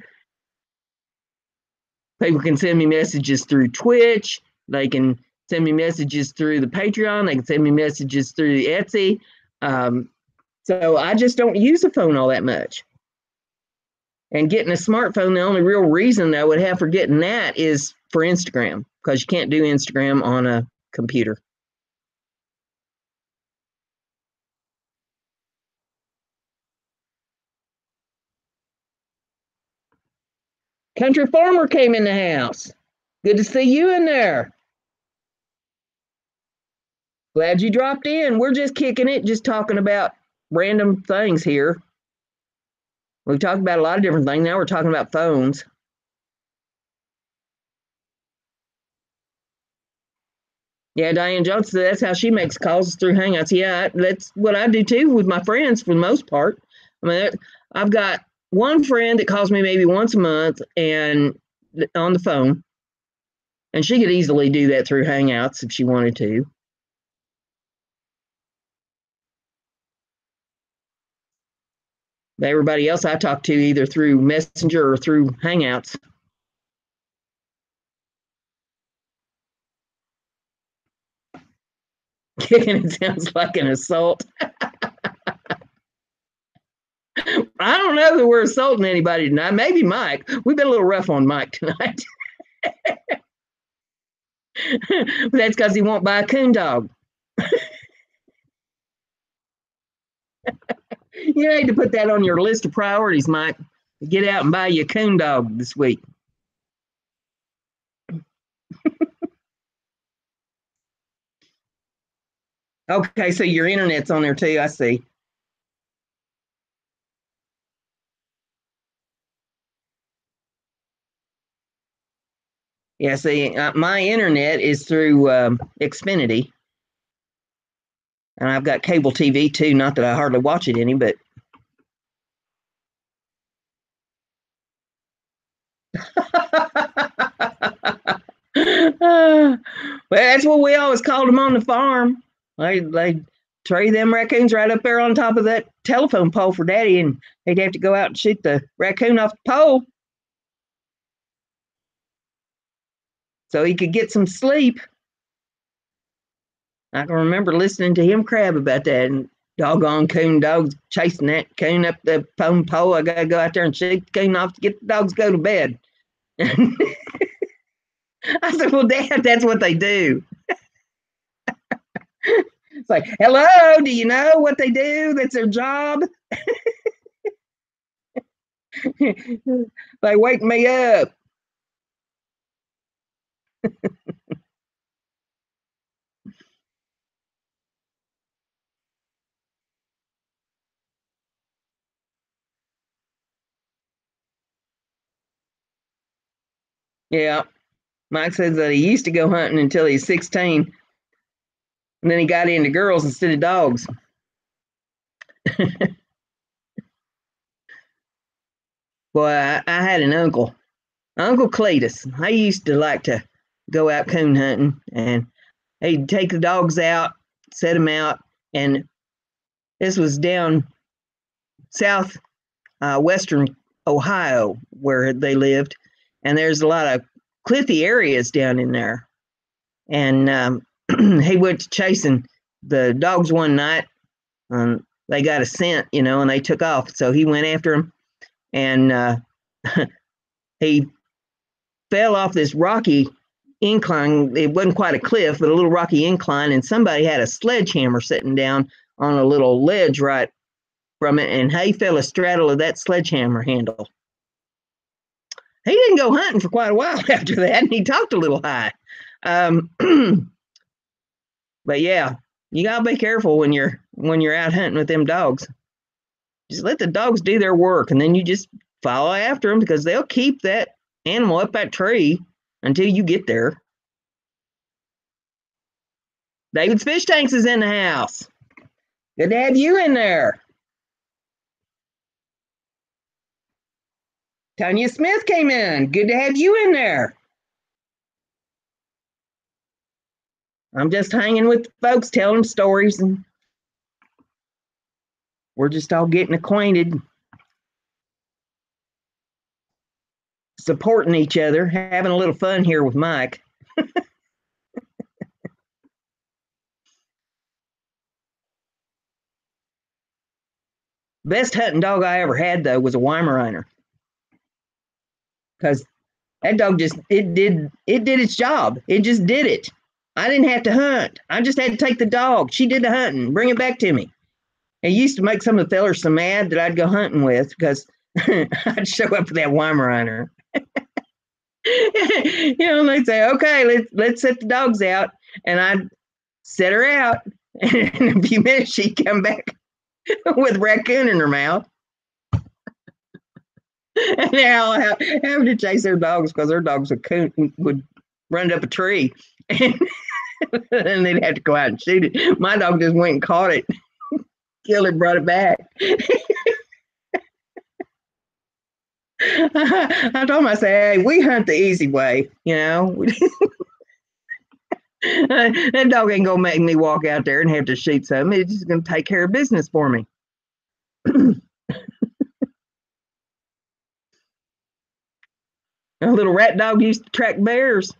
People can send me messages through Twitch. They can send me messages through the Patreon. They can send me messages through the Etsy. So I just don't use the phone all that much. And getting a smartphone, the only real reason I would have for getting that is for Instagram, because you can't do Instagram on a computer. Country Farmer came in the house. Good to see you in there. Glad you dropped in. We're just kicking it, just talking about random things here. We've talked about a lot of different things. Now we're talking about phones. Yeah, Diane Jones, that's how she makes calls, through Hangouts. Yeah, that's what I do too with my friends for the most part. I mean, I've got one friend that calls me maybe once a month and on the phone, and she could easily do that through Hangouts if she wanted to. Everybody else I talk to either through Messenger or through Hangouts. Kicking it sounds like an assault. I don't know that we're assaulting anybody tonight. Maybe Mike. We've been a little rough on Mike tonight. But that's because he won't buy a coon dog. You need to put that on your list of priorities, Mike. Get out and buy you a coon dog this week. Okay, so your internet's on there too. I see. Yeah, see, my internet is through Xfinity, and I've got cable TV too. Not that I hardly watch it any, but well, that's what we always called them on the farm. They trade them raccoons right up there on top of that telephone pole for Daddy, and he'd have to go out and shoot the raccoon off the pole. so he could get some sleep. I can remember listening to him crab about that, and doggone coon dogs chasing that coon up the phone pole. I gotta go out there and shake the coon off to get the dogs to go to bed. I said, well, Dad, that's what they do. It's like, hello, do you know what they do? That's their job. They wake me up. Yeah. Mike says that he used to go hunting until he's 16, and then he got into girls instead of dogs. Boy, I had an uncle, Uncle Cletus. I used to like to go out coon hunting, and he'd take the dogs out, set them out, and this was down south western Ohio where they lived, and there's a lot of cliffy areas down in there. And he went to chasing the dogs one night. They got a scent, and they took off. So he went after them, and he fell off this rocky incline. It wasn't quite a cliff, but a little rocky incline, and somebody had a sledgehammer sitting down on a little ledge right from it, and he fell astraddle of that sledgehammer handle. He didn't go hunting for quite a while after that, and he talked a little high. But yeah, you gotta be careful when you're out hunting with them dogs. Just let the dogs do their work, and then you just follow after them, because they'll keep that animal up that tree until you get there. David's Fish Tanks is in the house. Good to have you in there. Tanya Smith came in. Good to have you in there. I'm just hanging with the folks, telling them stories, and we're just all getting acquainted, supporting each other, having a little fun here with Mike. Best hunting dog I ever had, though, was a Weimaraner, because that dog it did its job. It just did it. I didn't have to hunt. I just had to take the dog. She did the hunting, bring it back to me. It used to make some of the fellers so mad that I'd go hunting with, because I'd show up with that Weimaraner. And they'd say, okay, let's set the dogs out. And I'd set her out. And in a few minutes, she'd come back with a raccoon in her mouth. And they're all having to chase their dogs, because their dogs would run up a tree. And they'd have to go out and shoot it. My dog just went and caught it, killed it, brought it back. I told him, I said, hey, we hunt the easy way, That dog ain't gonna make me walk out there and have to shoot something. It's just gonna take care of business for me. A little rat dog used to track bears.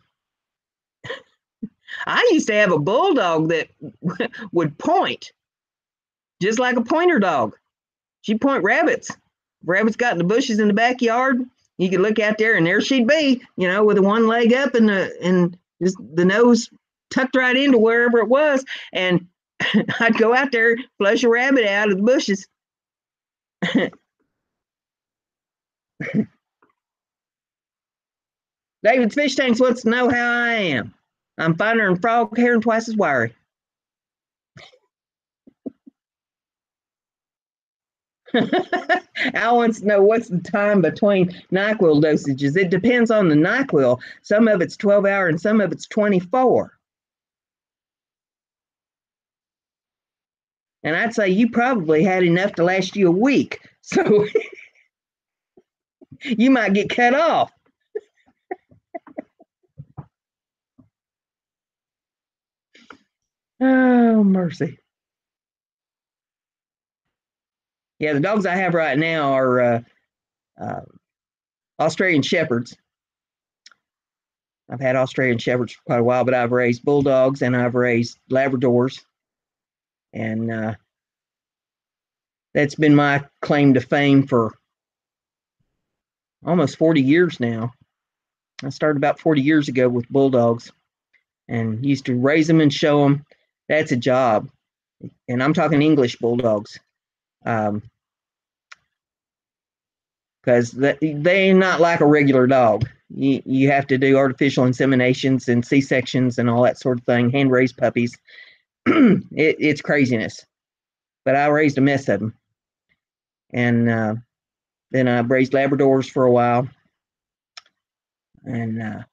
I used to have a bulldog that would point, just like a pointer dog. She'd point rabbits. Rabbits got in the bushes in the backyard. You could look out there, and there she'd be, with the one leg up and just the nose tucked right into wherever it was. And I'd go out there, flush a rabbit out of the bushes. David's Fish Tanks wants to know how I am. I'm finer than frog hair and twice as wiry. Al wants to know what's the time between NyQuil dosages. It depends on the NyQuil. Some of it's 12 hour and some of it's 24. And I'd say you probably had enough to last you a week. So you might get cut off. Oh, mercy. Yeah, the dogs I have right now are Australian Shepherds. I've had Australian Shepherds for quite a while, but I've raised Bulldogs and I've raised Labradors. And that's been my claim to fame for almost 40 years now. I started about 40 years ago with Bulldogs and used to raise them and show them. That's a job. And I'm talking English Bulldogs. Because they're not like a regular dog. You have to do artificial inseminations and C-sections and all that sort of thing, hand-raised puppies. It's craziness. But I raised a mess of them. And then I raised Labradors for a while. And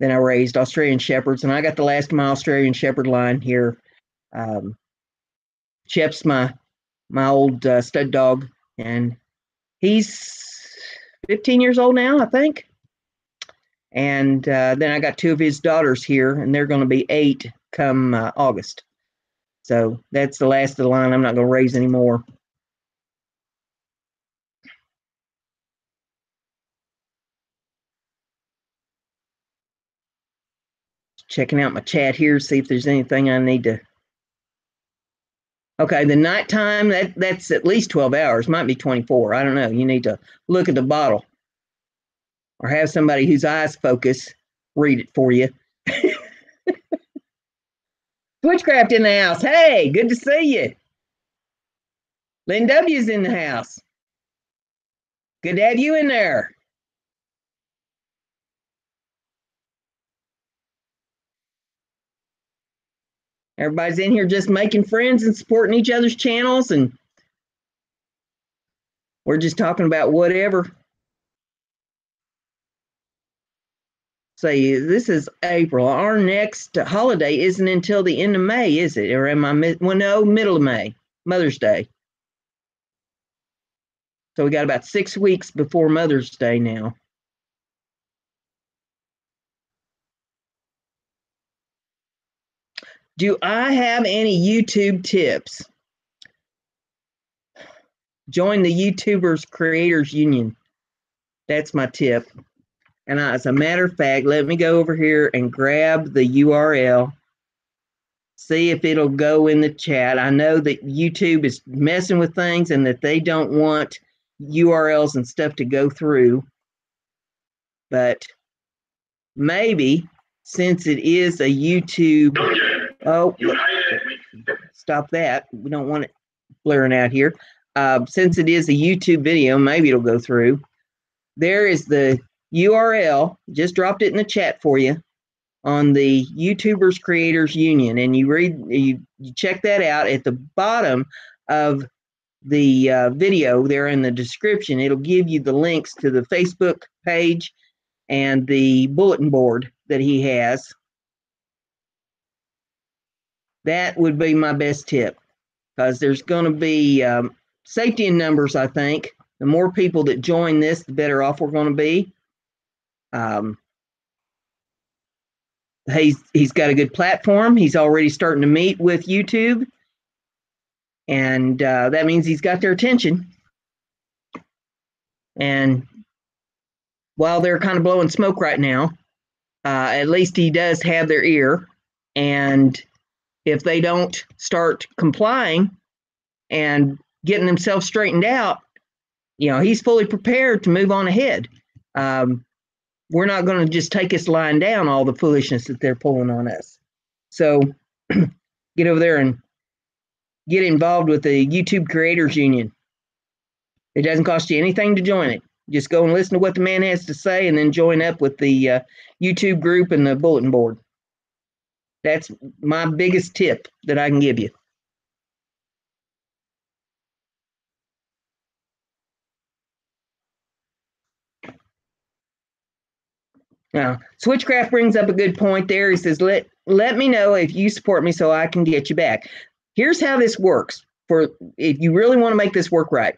then I raised Australian Shepherds. And I got the last of my Australian Shepherd line here. Shep's my old stud dog. And he's 15 years old now, I think. And then I got 2 of his daughters here, and they're going to be 8 come August. So that's the last of the line. I'm not going to raise anymore. Checking out my chat here, see if there's anything I need to. Okay, the nighttime, that's at least 12 hours, might be 24. I don't know. You need to look at the bottle or have somebody whose eyes focus read it for you. Switchcraft in the house. Hey, good to see you. Lynn W's in the house. Good to have you in there. Everybody's in here just making friends and supporting each other's channels, and we're just talking about whatever. Say, this is April. Our next holiday isn't until the end of May, is it? Or am I, well, no, middle of May, Mother's Day. So we got about 6 weeks before Mother's Day now. Do I have any YouTube tips? Join the YouTubers Creators Union. That's my tip. And as a matter of fact, let me go over here and grab the URL. See if it'll go in the chat. I know that YouTube is messing with things and that they don't want URLs and stuff to go through. But maybe since it is a YouTube, oh, stop that. We don't want it blaring out here. Since it is a YouTube video, maybe it'll go through. There is the URL. Just dropped it in the chat for you on the YouTubers Creators Union, and you check that out. At the bottom of the video there in the description, it'll give you the links to the Facebook page and the bulletin board that he has. That would be my best tip, because there's going to be safety in numbers. I think the more people that join this, the better off we're going to be. He's got a good platform. He's already starting to meet with YouTube, and that means he's got their attention. And while they're kind of blowing smoke right now, at least he does have their ear. And if they don't start complying and getting themselves straightened out, he's fully prepared to move on ahead. We're not going to just take us lying down all the foolishness that they're pulling on us. So get over there and get involved with the YouTube Creators Union. It doesn't cost you anything to join it. Just go and listen to what the man has to say and then join up with the YouTube group and the bulletin board. That's my biggest tip that I can give you. Now, Switchcraft brings up a good point there. He says, let me know if you support me so I can get you back. Here's how this works. If you really want to make this work right.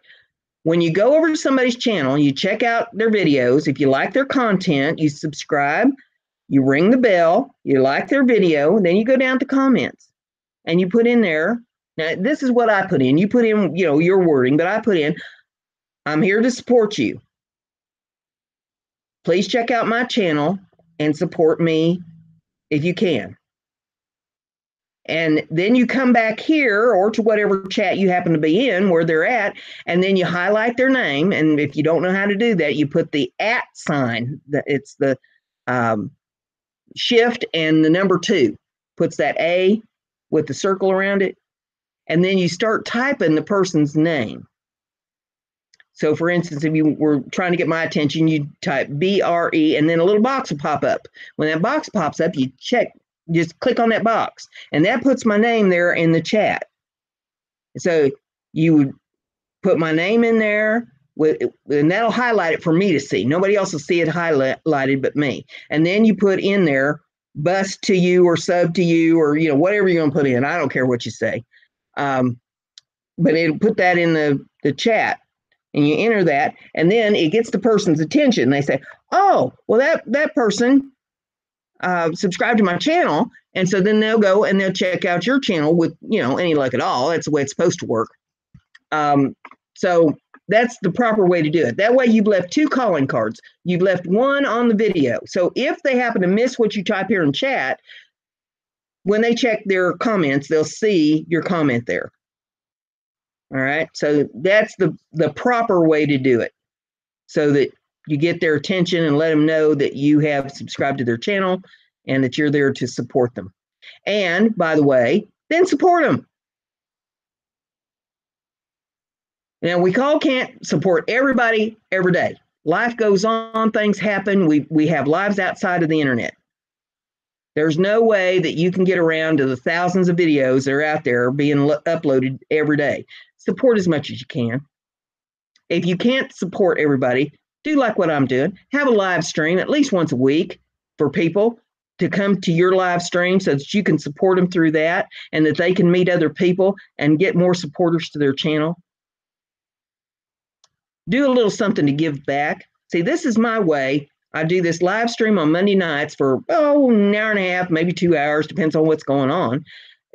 When you go over to somebody's channel, you check out their videos. If you like their content, you subscribe, you ring the bell, you like their video, then you go down to comments and you put in there. Now, this is what I put in. You put in, your wording, but I put in, I'm here to support you. Please check out my channel. and support me if you can. And then you come back here or to whatever chat you happen to be in where they're at, and then you highlight their name. And if you don't know how to do that, you put the @ sign. It's the shift and the number 2 puts that A with the circle around it. And then you start typing the person's name. So for instance, if you were trying to get my attention, you type BRE and then a little box will pop up. When that box pops up, you just click on that box and that puts my name there in the chat. So you would put my name in there and that'll highlight it for me to see. Nobody else will see it highlighted but me. And then you put in there bust to you or sub to you or whatever you're going to put in. I don't care what you say. But it'll put that in the chat. And you enter that, and then it gets the person's attention. They say, oh, well, that person subscribed to my channel. And so then they'll go and they'll check out your channel with, any luck at all. That's the way it's supposed to work. So that's the proper way to do it. That way you've left 2 calling cards. You've left one on the video. So if they happen to miss what you type here in chat, when they check their comments, they'll see your comment there. All right, so that's the proper way to do it so that you get their attention and let them know that you have subscribed to their channel and that you're there to support them. And by the way, then support them. Now, we all can't support everybody every day. Life goes on, things happen. We have lives outside of the internet. There's no way that you can get around to the thousands of videos that are out there being uploaded every day. Support as much as you can. If you can't support everybody, do like what I'm doing. Have a live stream at least once a week for people to come to your live stream so that you can support them through that and that they can meet other people and get more supporters to their channel. Do a little something to give back. See, this is my way. I do this live stream on Monday nights for, an hour and a half, maybe 2 hours, depends on what's going on,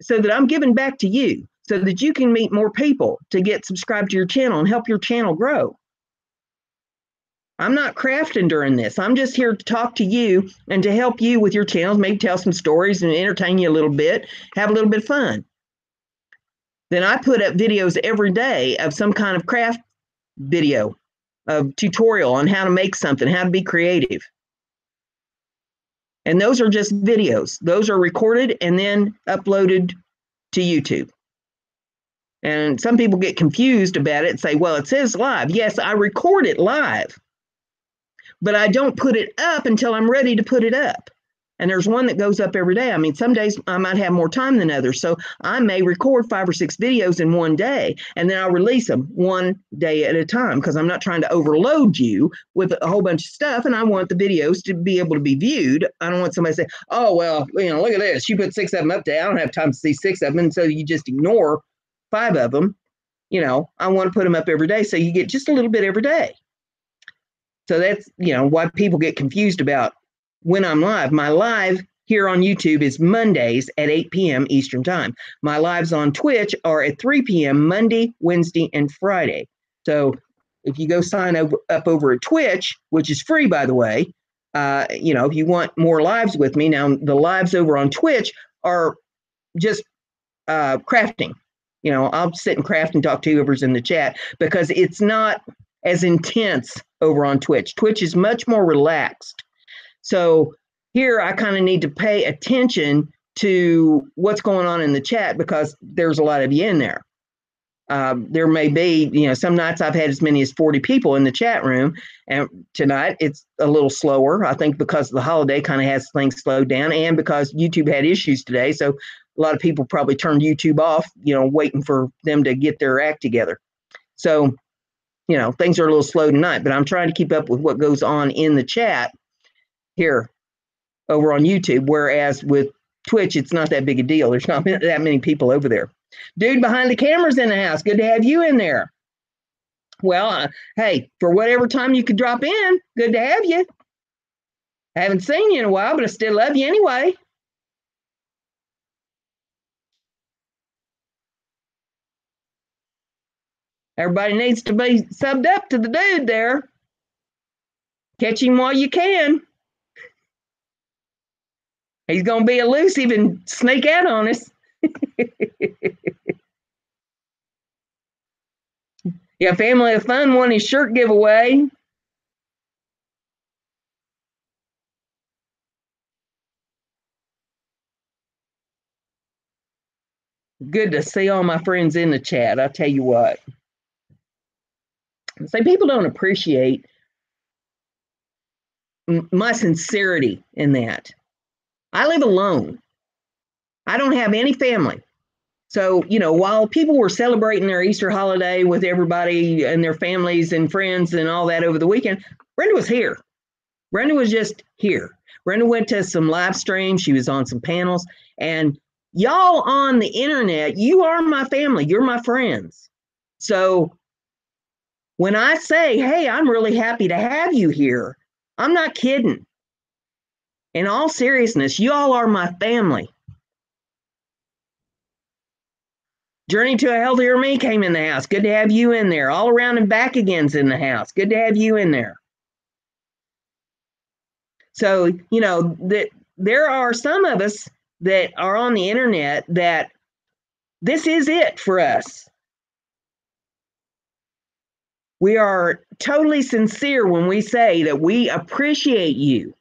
so that I'm giving back to you, so that you can meet more people to get subscribed to your channel and help your channel grow. I'm not crafting during this. I'm just here to talk to you and to help you with your channels, maybe tell some stories and entertain you a little bit, have a little bit of fun. Then I put up videos every day of some kind of craft video, of tutorial on how to make something, how to be creative. And those are just videos. Those are recorded and then uploaded to YouTube. And some people get confused about it and say, well, it says live. Yes, I record it live, but I don't put it up until I'm ready to put it up. And there's one that goes up every day. I mean, some days I might have more time than others. So I may record 5 or 6 videos in one day, and then I'll release them one day at a time because I'm not trying to overload you with a whole bunch of stuff. And I want the videos to be able to be viewed. I don't want somebody to say, oh, well, look at this. You put 6 of them up there. I don't have time to see 6 of them. And so you just ignore 5 of them. I want to put them up every day. So you get just a little bit every day. So that's, why people get confused about when I'm live. My live here on YouTube is Mondays at 8 p.m. Eastern Time. My lives on Twitch are at 3 p.m. Monday, Wednesday, and Friday. So if you go sign up over at Twitch, which is free, by the way, if you want more lives with me, now the lives over on Twitch are just crafting. I'll sit and craft and talk to whoever's in the chat because it's not as intense over on Twitch. Twitch is much more relaxed. So here I kind of need to pay attention to what's going on in the chat because there's a lot of you in there. There may be, some nights I've had as many as 40 people in the chat room, and tonight it's a little slower. I think because the holiday kind of has things slowed down and because YouTube had issues today. So a lot of people probably turned YouTube off, waiting for them to get their act together. So, things are a little slow tonight, but I'm trying to keep up with what goes on in the chat here over on YouTube, whereas with Twitch, it's not that big a deal. There's not that many people over there. Dude behind the camera's in the house. Good to have you in there. Well, hey, for whatever time you could drop in, good to have you. I haven't seen you in a while, but I still love you anyway. Everybody needs to be subbed up to the dude there. Catch him while you can. He's going to be elusive and sneak out on us. Yeah, Family of Fun won his shirt giveaway. Good to see all my friends in the chat. I'll tell you what. See, people don't appreciate my sincerity in that. I live alone. I don't have any family. So, while people were celebrating their Easter holiday with everybody and their families and friends and all that over the weekend, Brenda was here. Brenda was just here. Brenda went to some live streams. She was on some panels. And y'all on the internet, you are my family. You're my friends. So when I say, hey, I'm really happy to have you here, I'm not kidding. In all seriousness, you all are my family. Journey to a Healthier Me came in the house. Good to have you in there. All Around and Back Again's in the house. Good to have you in there. So, that there are some of us that are on the internet that this is it for us. We are totally sincere when we say that we appreciate you.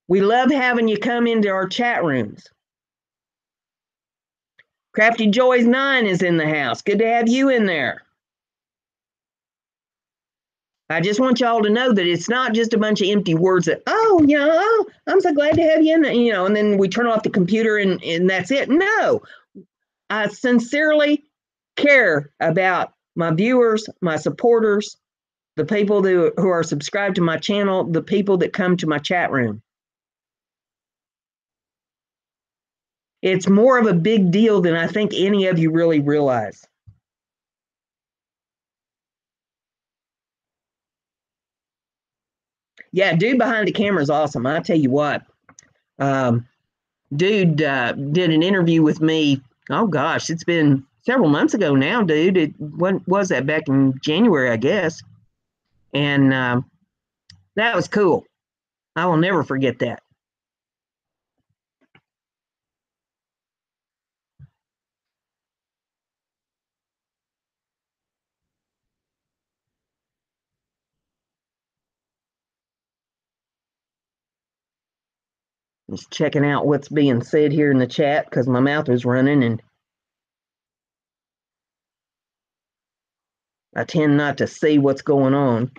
We love having you come into our chat rooms. Crafty Joys 9 is in the house. Good to have you in there. I just want y'all to know that it's not just a bunch of empty words that, I'm so glad to have you in there, and then we turn off the computer and that's it. No, I sincerely care about my viewers, my supporters, the people who are subscribed to my channel, the people that come to my chat room. It's more of a big deal than I think any of you really realize. Yeah, dude behind the camera is awesome. I tell you what, dude did an interview with me. Oh gosh, it's been several months ago now, dude. When was that? Back in January, I guess. And that was cool. I will never forget that. Just checking out what's being said here in the chat because my mouth was running and I tend not to see what's going on.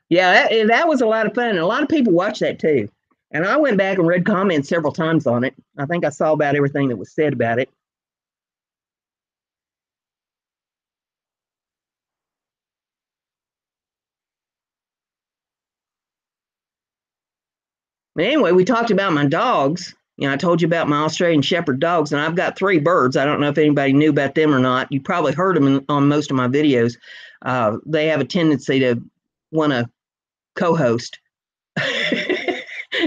Yeah, that was a lot of fun. And a lot of people watched that too. And I went back and read comments several times on it. I think I saw about everything that was said about it. But anyway, we talked about my dogs. I told you about my Australian Shepherd dogs, and I've got 3 birds. I don't know if anybody knew about them or not. You probably heard them on most of my videos. They have a tendency to want to co-host,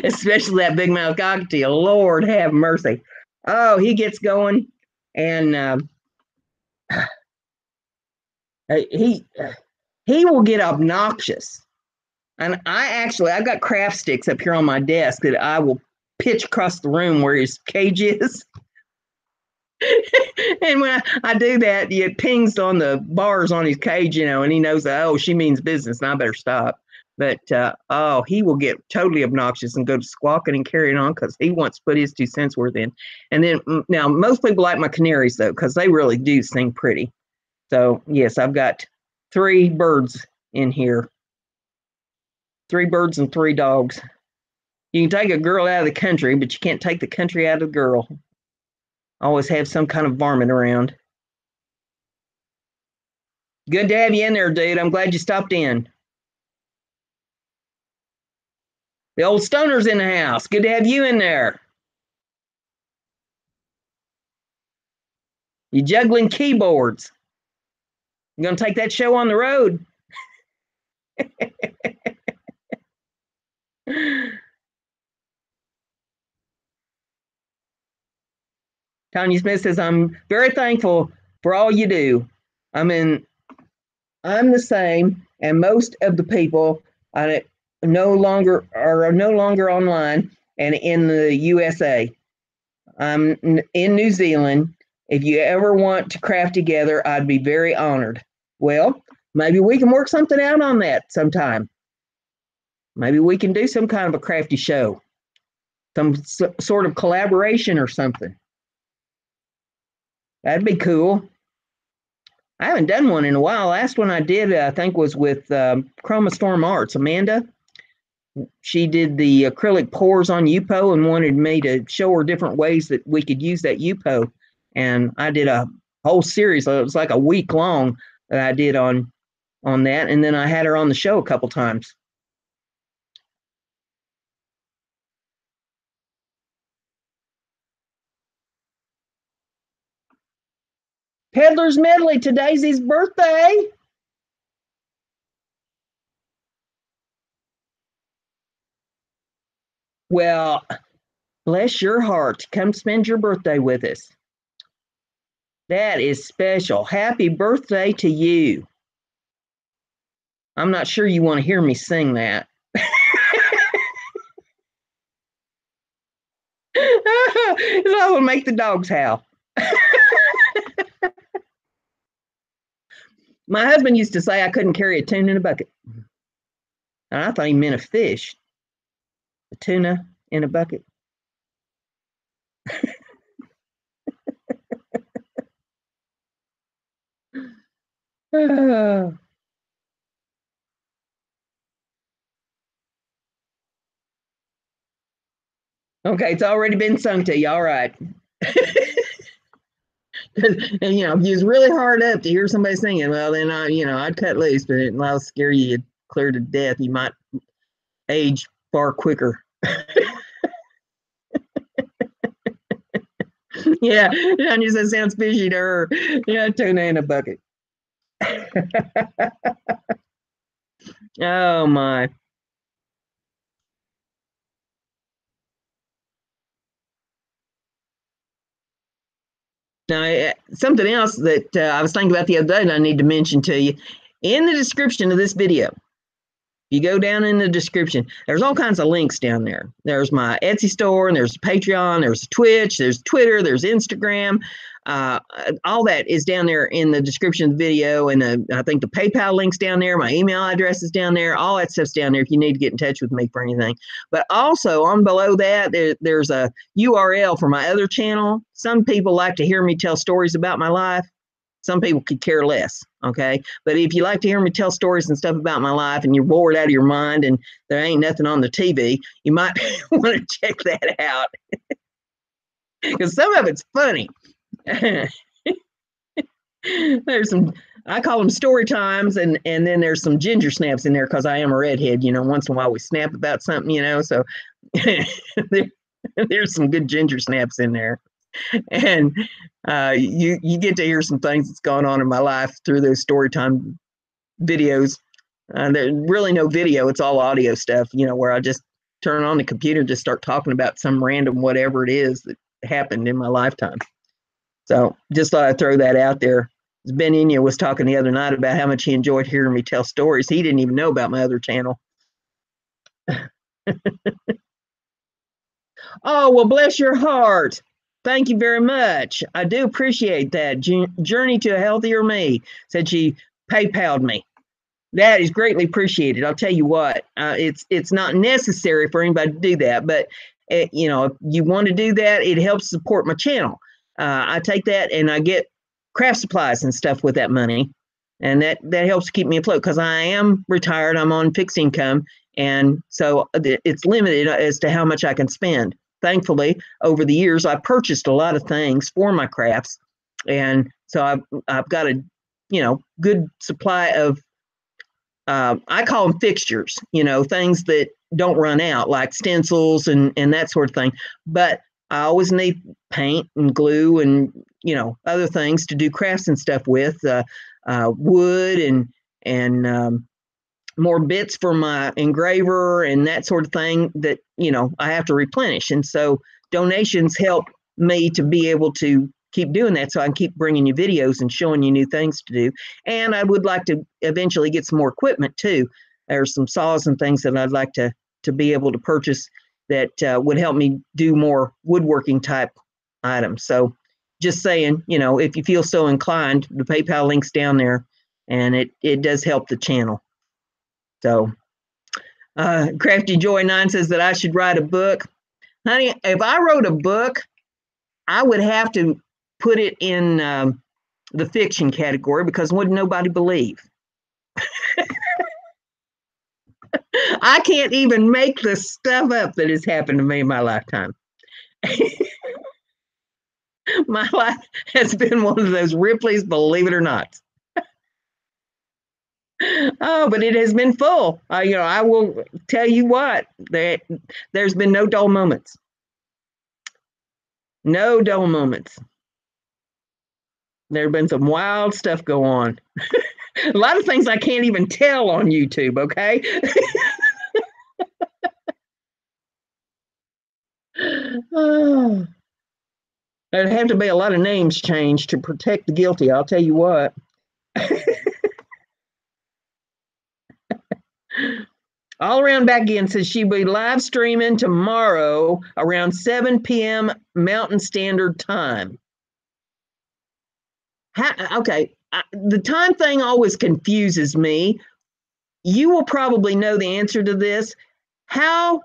especially that big mouth cockatiel. Lord have mercy. Oh, he gets going, and he will get obnoxious. And I've got craft sticks up here on my desk that I will pitch across the room where his cage is. And when I do that, it pings on the bars on his cage, and he knows that, oh, she means business and I better stop. But he will get totally obnoxious and go to squawking and carrying on because he wants to put his 2 cents worth in. And then now most people like my canaries though, because they really do sing pretty. So yes, I've got 3 birds in here. 3 birds and 3 dogs. You can take a girl out of the country, but you can't take the country out of the girl. Always have some kind of varmint around. Good to have you in there, dude. I'm glad you stopped in. The old stoner's in the house. Good to have you in there. You juggling keyboards. You gonna take that show on the road? Tanya Smith says, I'm very thankful for all you do. I mean, I'm the same, and most of the people I no longer are no longer online and in the USA. I'm in New Zealand. If you ever want to craft together, I'd be very honored. Well, maybe we can work something out on that sometime. Maybe we can do some kind of a crafty show, some sort of collaboration or something. That'd be cool. I haven't done one in a while. Last one I did, I think, was with Chroma Storm Arts. Amanda, she did the acrylic pours on UPO and wanted me to show her different ways that we could use that UPO. And I did a whole series. It was like a week long that I did on that. And then I had her on the show a couple times. Peddler's Medley, today's his birthday. Well, bless your heart. Come spend your birthday with us. That is special. Happy birthday to you. I'm not sure you want to hear me sing that. That will make the dogs howl. My husband used to say I couldn't carry a tuna in a bucket. And I thought he meant a fish. A tuna in a bucket. Okay, it's already been sung to you. All right. And you know, if you was really hard up to hear somebody singing, well, then I'd cut loose, but it'll scare you clear to death. You might age far quicker. Yeah, Tanya says sounds fishy to her. Yeah, tuna in a bucket. Oh my. Now, something else that I was thinking about the other day that I need to mention to you. In the description of this video, you go down in the description, there's all kinds of links down there. There's my Etsy store, and there's Patreon, there's Twitch, there's Twitter, there's Instagram. All that is down there in the description of the video. And I think the PayPal link's down there. My email address is down there. All that stuff's down there if you need to get in touch with me for anything. But also on below that, there's a URL for my other channel. Some people like to hear me tell stories about my life. Some people could care less, okay? But if you like to hear me tell stories and stuff about my life and you're bored out of your mind and there ain't nothing on the TV, you might want to check that out. Because some of it's funny. There's some, I call them story times, and then there's some ginger snaps in there because I am a redhead. Once in a while we snap about something, so there's some good ginger snaps in there. And you get to hear some things that's going on in my life through those story time videos. There's really no video, it's all audio stuff, where I just turn on the computer and just start talking about some random whatever it is that happened in my lifetime. So just thought I'd throw that out there. Ben Inya was talking the other night about how much he enjoyed hearing me tell stories. He didn't even know about my other channel. Oh, well, bless your heart. Thank you very much. I do appreciate that. Journey to a Healthier Me said she PayPal'd me. That is greatly appreciated. I'll tell you what, it's not necessary for anybody to do that, but if you want to do that, it helps support my channel. I take that and I get craft supplies and stuff with that money, and that helps keep me afloat because I am retired. I'm on fixed income, and so it's limited as to how much I can spend. Thankfully, over the years, I purchased a lot of things for my crafts, and so I've got a good supply of I call them fixtures, things that don't run out, like stencils and that sort of thing. But I always need paint and glue and other things to do crafts and stuff with, wood and more bits for my engraver and that sort of thing that I have to replenish. And so donations help me to be able to keep doing that so I can keep bringing you videos and showing you new things to do. And I would like to eventually get some more equipment too. There's some saws and things that I'd like to be able to purchase that would help me do more woodworking type items. So just saying, you know, if you feel so inclined, the PayPal link's down there, and it does help the channel. So Crafty Joy 9 says that I should write a book. Honey, if I wrote a book, I would have to put it in the fiction category, because wouldn't nobody believe? I can't even make the stuff up that has happened to me in my lifetime. My life has been one of those Ripley's Believe It or Not. Oh, but it has been full. You know, I will tell you what, there's been no dull moments. No dull moments. There have been some wild stuff go on. A lot of things I can't even tell on YouTube, okay? Oh, there'd have to be a lot of names changed to protect the guilty, I'll tell you what. All Around Back Again says she'll be live streaming tomorrow around 7 p.m. Mountain Standard Time. Okay, the time thing always confuses me. You will probably know the answer to this. How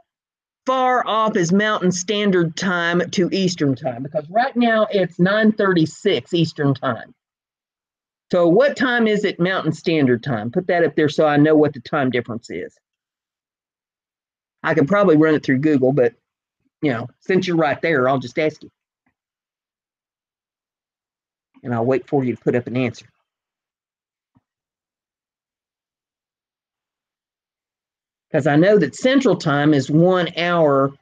far off is Mountain Standard Time to Eastern Time? Because right now it's 9:36 Eastern Time. So what time is it Mountain Standard Time? Put that up there so I know what the time difference is. I could probably run it through Google, but you know, since you're right there, I'll just ask you. And I'll wait for you to put up an answer. Because I know that Central Time is 1 hour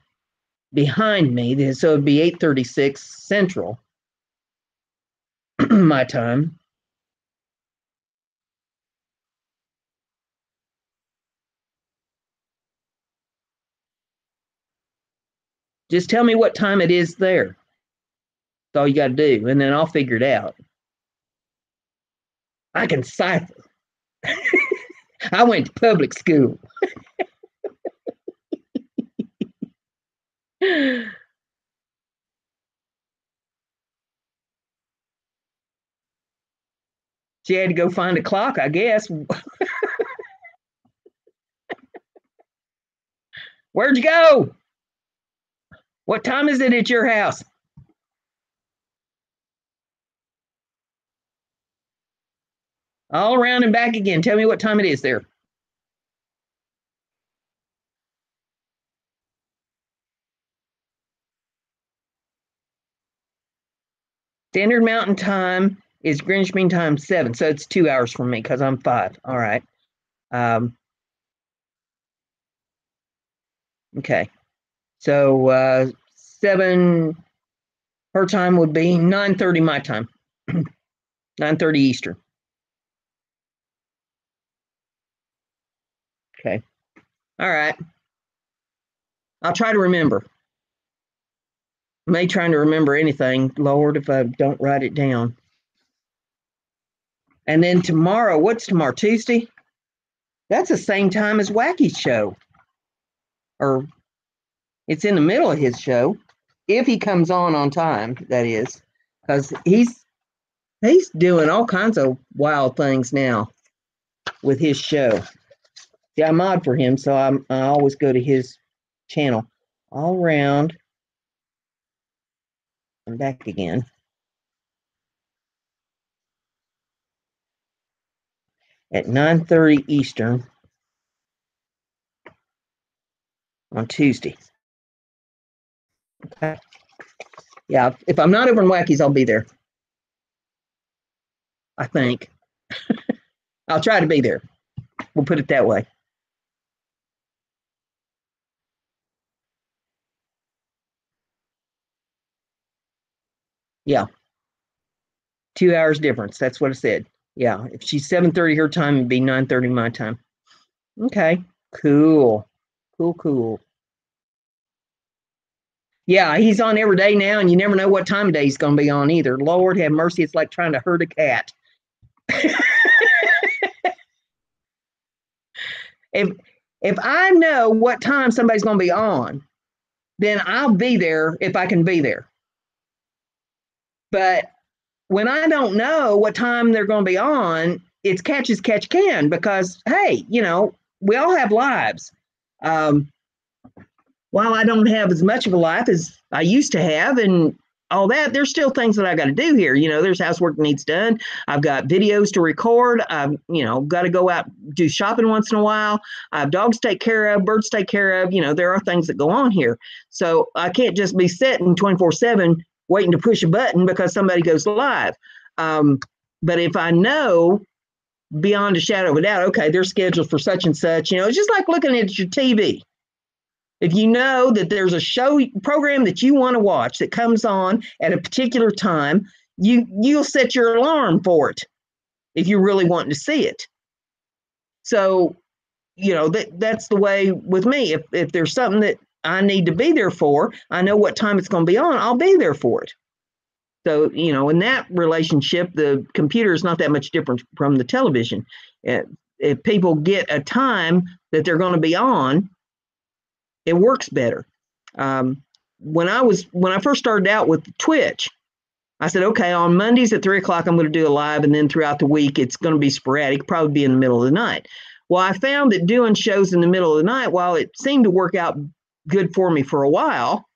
behind me, so it'd be 8:36 Central, my time. Just tell me what time it is there. That's all you got to do, and then I'll figure it out. I can cipher. I went to public school. She had to go find a clock, I guess. Where'd you go? What time is it at your house? All around and back again. Tell me what time it is there. Standard Mountain Time is Greenwich Mean Time 7, so it's 2 hours from me because I'm 5. All right. Okay. So 7, her time would be 9:30 my time. 9:30 Eastern. Okay. All right. I'll try to remember. I may try to remember anything, Lord, if I don't write it down. And then tomorrow, what's tomorrow? Tuesday? That's the same time as Wacky's show. Or it's in the middle of his show. If he comes on time, that is. Because he's doing all kinds of wild things now with his show. Yeah, I mod for him, so I always go to his channel. All around. I'm back again. At 9:30 Eastern on Tuesday. Okay. Yeah, if I'm not over in Wacky's, I'll be there. I think. I'll try to be there. We'll put it that way. Yeah. 2 hours difference. That's what I said. Yeah. If she's 7:30 her time, it'd be 9:30 my time. Okay. Cool. Cool. Yeah, he's on every day now, and you never know what time of day he's going to be on either. Lord have mercy, it's like trying to herd a cat. if if I know what time somebody's going to be on, then I'll be there if I can be there. But when I don't know what time they're going to be on, it's catch as catch can, because hey, we all have lives. Um, while I don't have as much of a life as I used to have, and all that, there's still things that I got to do here. There's housework that needs done. I've got videos to record. I've, got to go out, do shopping once in a while. I have dogs to take care of, birds to take care of. There are things that go on here. So I can't just be sitting 24/7 waiting to push a button because somebody goes live. But if I know beyond a shadow of a doubt, okay, they're scheduled for such and such, it's just like looking at your TV. If you know that there's a show program that you want to watch that comes on at a particular time, you'll set your alarm for it if you're really wanting to see it. So, that's the way with me. If there's something that I need to be there for, I know what time it's going to be on, I'll be there for it. So, in that relationship, the computer is not that much different from the television. If people get a time that they're going to be on, it works better. When I first started out with Twitch, I said, okay, on Mondays at 3:00, I'm going to do a live, and then throughout the week, it's going to be sporadic, probably be in the middle of the night. Well, I found that doing shows in the middle of the night, while it seemed to work out good for me for a while,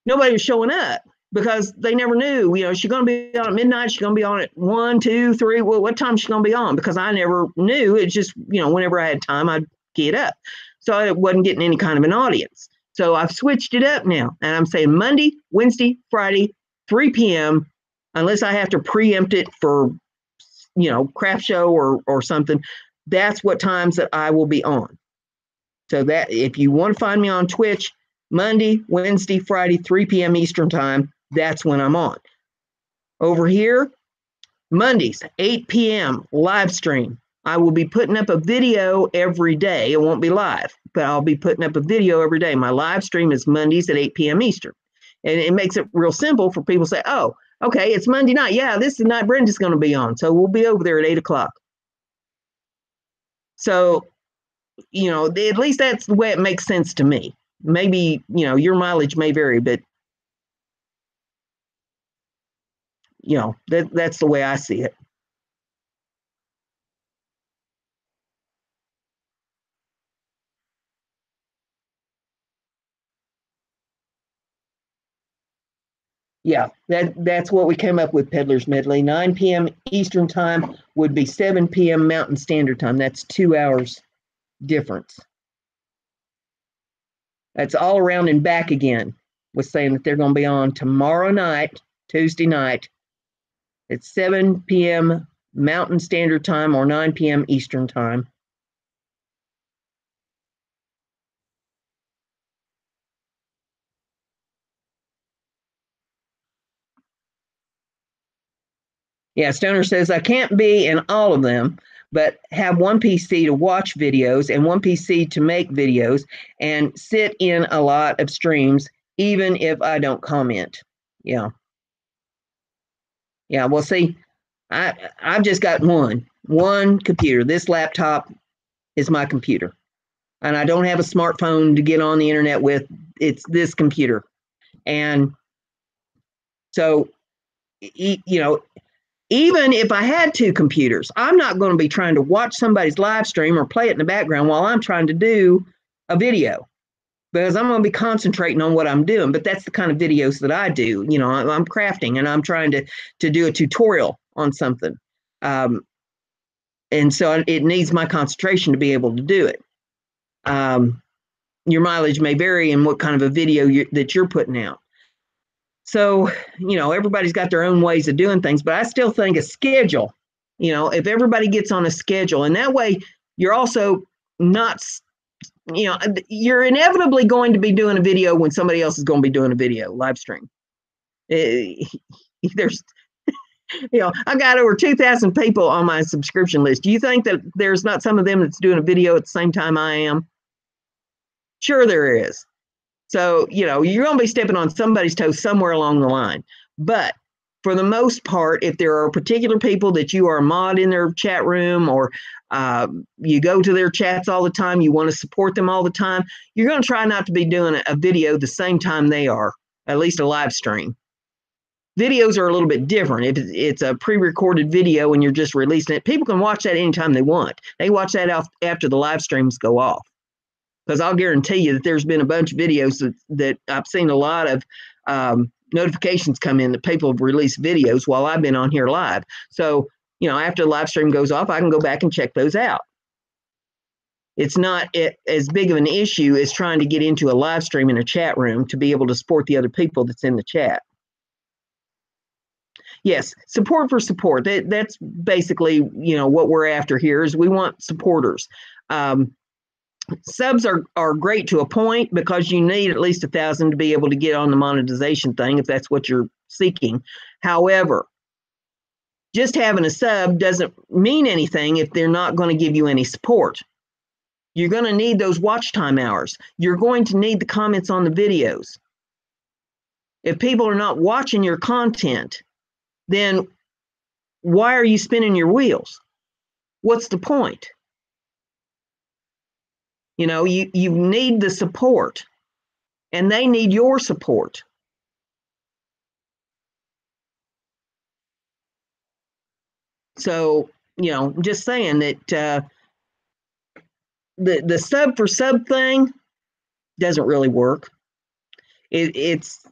nobody was showing up because they never knew, she's going to be on at midnight, she's going to be on at 1, 2, 3, well, what time she's going to be on? Because I never knew. It's just, whenever I had time, I'd get up. So I wasn't getting any kind of an audience. So I've switched it up now, and I'm saying Monday, Wednesday, Friday, 3 p.m., unless I have to preempt it for, craft show or something. That's what times that I will be on. So that if you want to find me on Twitch, Monday, Wednesday, Friday, 3 p.m. Eastern time, that's when I'm on. Over here, Mondays, 8 p.m. live stream. I will be putting up a video every day. It won't be live, but I'll be putting up a video every day. My live stream is Mondays at 8 p.m. Eastern. And it makes it real simple for people to say, oh, okay, it's Monday night. Yeah, this is the night Brenda's going to be on. So we'll be over there at 8:00. So, at least that's the way it makes sense to me. Maybe, your mileage may vary, but, that's the way I see it. Yeah, that's what we came up with, Peddler's Medley. 9 p.m. Eastern time would be 7 p.m. Mountain Standard Time. That's 2 hours difference. That's all around and back again. Was saying that they're going to be on tomorrow night, Tuesday night, at 7 p.m. Mountain Standard Time or 9 p.m. Eastern Time. Yeah, Stoner says, I can't be in all of them, but have one PC to watch videos and one PC to make videos and sit in a lot of streams, even if I don't comment. Yeah. Yeah, well, see, I've just got one computer. This laptop is my computer. And I don't have a smartphone to get on the internet with. It's this computer. And so, even if I had two computers, I'm not going to be trying to watch somebody's live stream or play it in the background while I'm trying to do a video, because I'm going to be concentrating on what I'm doing. But that's the kind of videos that I do. I'm crafting and I'm trying to do a tutorial on something. And so it needs my concentration to be able to do it. Your mileage may vary in what kind of a video that you're putting out. So, everybody's got their own ways of doing things, but I still think a schedule, if everybody gets on a schedule, and that way you're also not, you're inevitably going to be doing a video when somebody else is going to be doing a video live stream. There's, I got over 2,000 people on my subscription list. Do you think that there's not some of them that's doing a video at the same time I am? Sure there is. So, you're going to be stepping on somebody's toes somewhere along the line. But for the most part, if there are particular people that you are a mod in their chat room, or you go to their chats all the time, you want to support them all the time, you're going to try not to be doing a video the same time they are, at least a live stream. Videos are a little bit different. If it's a pre-recorded video and you're just releasing it, people can watch that anytime they want. They watch that after the live streams go off. Because I'll guarantee you that there's been a bunch of videos that I've seen a lot of notifications come in that people have released videos while I've been on here live. So, after the live stream goes off, I can go back and check those out. It's not as big of an issue as trying to get into a live stream in a chat room to be able to support the other people that's in the chat. Yes, support for support. That's basically, what we're after here is we want supporters. Subs are great to a point, because you need at least 1,000 to be able to get on the monetization thing if that's what you're seeking. However, just having a sub doesn't mean anything if they're not going to give you any support. You're going to need those watch time hours. You're going to need the comments on the videos. If people are not watching your content, then why are you spinning your wheels? What's the point? You need the support, and they need your support. So, I'm just saying that the sub for sub thing doesn't really work. It's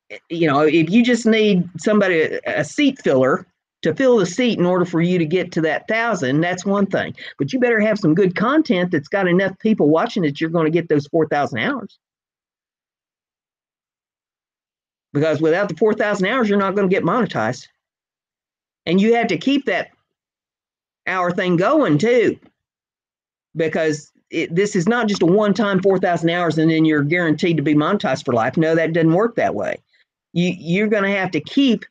if you just need somebody, a seat filler, to fill the seat in order for you to get to that 1,000, that's one thing. But you better have some good content that's got enough people watching that you're going to get those 4,000 hours. Because without the 4,000 hours, you're not going to get monetized. And you have to keep that hour thing going too. Because this is not just a one-time 4,000 hours and then you're guaranteed to be monetized for life. No, that doesn't work that way. You're going to have to keep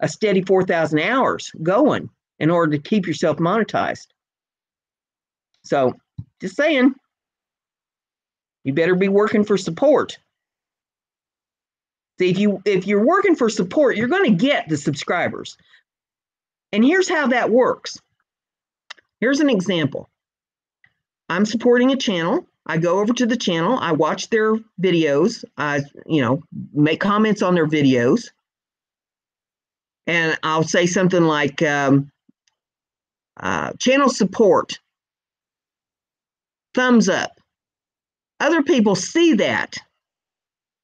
a steady 4,000 hours going in order to keep yourself monetized. So, just saying, you better be working for support. See, if you're working for support, you're going to get the subscribers. And here's how that works. Here's an example. I'm supporting a channel. I go over to the channel. I watch their videos. I, make comments on their videos. And I'll say something like, channel support, thumbs up. Other people see that.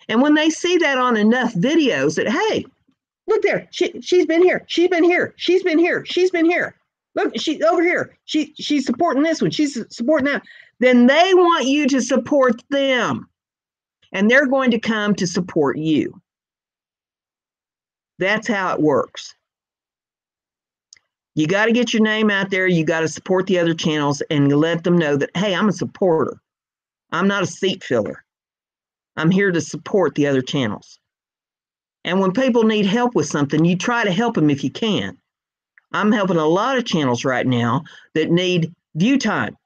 And when they see that on enough videos that, hey, look there, she's been here, she's been here, she's been here, she's been here. Look, she's over here. She's supporting this one, she's supporting that. Then they want you to support them. And they're going to come to support you. That's how it works. You got to get your name out there. You got to support the other channels and let them know that, hey, I'm a supporter. I'm not a seat filler. I'm here to support the other channels. And when people need help with something, you try to help them if you can. I'm helping a lot of channels right now that need view time.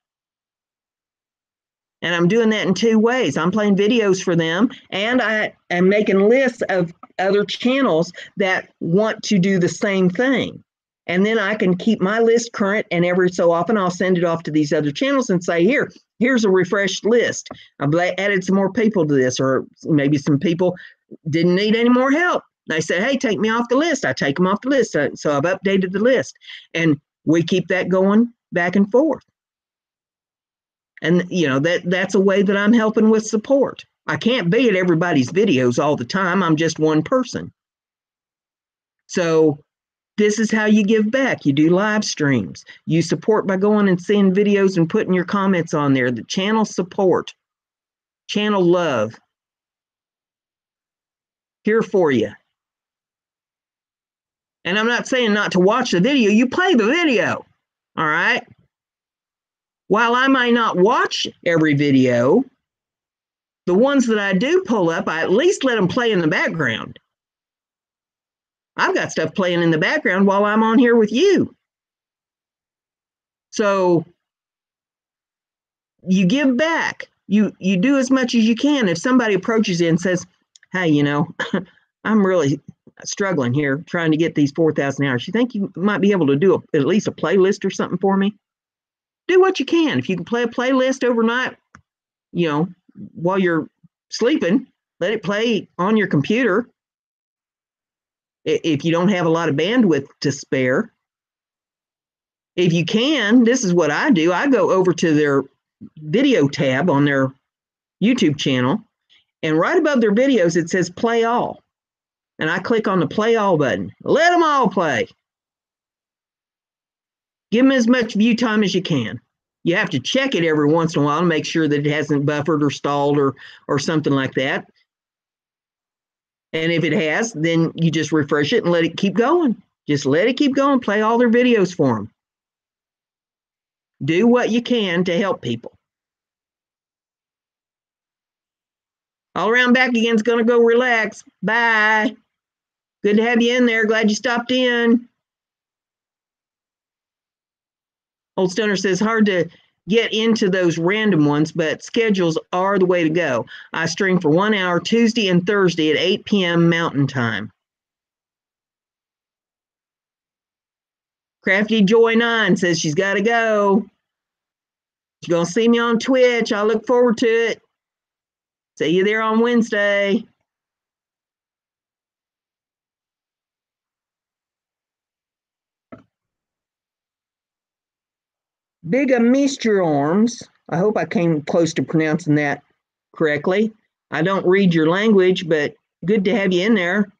And I'm doing that in two ways. I'm playing videos for them, and I am making lists of other channels that want to do the same thing. And then I can keep my list current, and every so often I'll send it off to these other channels and say, here's a refreshed list. I've added some more people to this, or maybe some people didn't need any more help. They said, hey, take me off the list. I take them off the list. So I've updated the list. And we keep that going back and forth. And, that's a way that I'm helping with support. I can't be at everybody's videos all the time. I'm just one person. So this is how you give back. You do live streams. You support by going and seeing videos and putting your comments on there. The channel support, channel love. Here for you. And I'm not saying not to watch the video. You play the video. All right. While I might not watch every video, the ones that I do pull up, I at least let them play in the background. I've got stuff playing in the background while I'm on here with you. So you give back you do as much as you can. If somebody approaches you and says, hey, you know, I'm really struggling here trying to get these 4,000 hours, you think you might be able to do at least a playlist or something for me? Do what you can. If you can play a playlist overnight, you know, while you're sleeping, let it play on your computer. If you don't have a lot of bandwidth to spare, if you can, this is what I do. I go over to their video tab on their YouTube channel, and right above their videos, it says play all. And I click on the play all button. Let them all play. Give them as much view time as you can. You have to check it every once in a while to make sure that it hasn't buffered or stalled or something like that. And if it has, then you just refresh it and let it keep going. Just let it keep going. Play all their videos for them. Do what you can to help people. All Around Back Again's going to go relax. Bye. Good to have you in there. Glad you stopped in. Old Stoner says, hard to get into those random ones, but schedules are the way to go. I stream for 1 hour Tuesday and Thursday at 8 p.m. Mountain Time. Crafty Joy 9 says she's got to go. She's going to see me on Twitch. I look forward to it. See you there on Wednesday. Bigamistrum. I hope I came close to pronouncing that correctly. I don't read your language, but good to have you in there.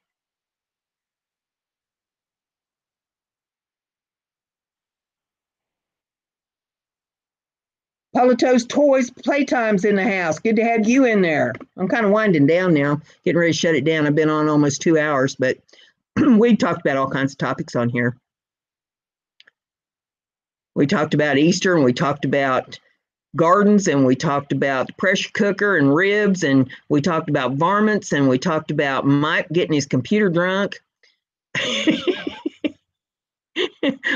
Poloto's Toys Playtime's in the house. Good to have you in there. I'm kind of winding down now, getting ready to shut it down. I've been on almost 2 hours, but we talked about all kinds of topics on here. We talked about Easter, and we talked about gardens, and we talked about the pressure cooker and ribs, and we talked about varmints, and we talked about Mike getting his computer drunk.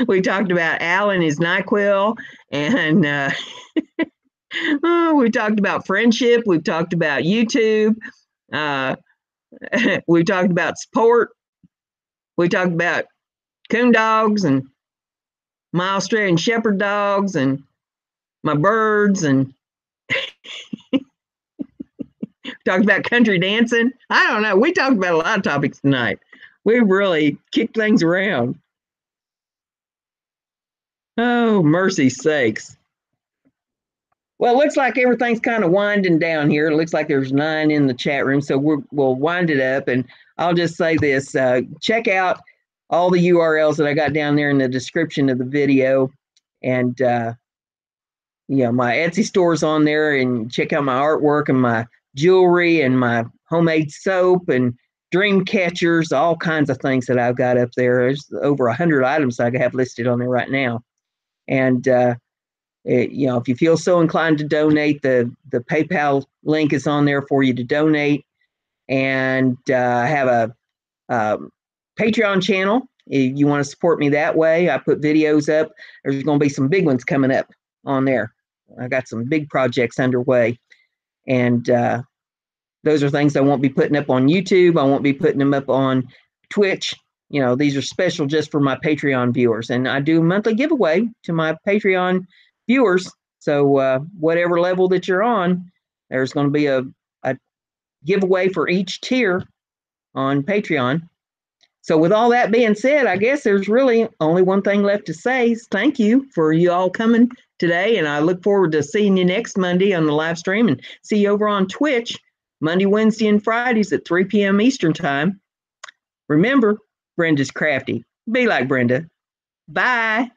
We talked about Al and his NyQuil, and we talked about friendship. We've talked about YouTube. We talked about sport. We talked about coon dogs and my Australian Shepherd dogs and my birds, and talked about country dancing. I don't know. We talked about a lot of topics tonight. We really kicked things around. Oh, mercy sakes. Well, it looks like everything's kind of winding down here. It looks like there's 9 in the chat room, so we'll wind it up. And I'll just say this. Check out all the URLs that I got down there in the description of the video. And, you know, my Etsy store's on there, and check out my artwork and my jewelry and my homemade soap and dream catchers, all kinds of things that I've got up there. There's over 100 items I have listed on there right now. And, you know, if you feel so inclined to donate, the PayPal link is on there for you to donate. And I have a Patreon channel. If you want to support me that way, I put videos up. There's going to be some big ones coming up on there. I got some big projects underway. And those are things I won't be putting up on YouTube. I won't be putting them up on Twitch. You know, these are special just for my Patreon viewers. And I do a monthly giveaway to my Patreon viewers. So whatever level that you're on, there's going to be a giveaway for each tier on Patreon. So with all that being said, I guess there's really only one thing left to say is thank you for you all coming today. And I look forward to seeing you next Monday on the live stream, and see you over on Twitch Monday, Wednesday, and Fridays at 3 p.m. Eastern time. Remember, Brenda's crafty. Be like Brenda. Bye.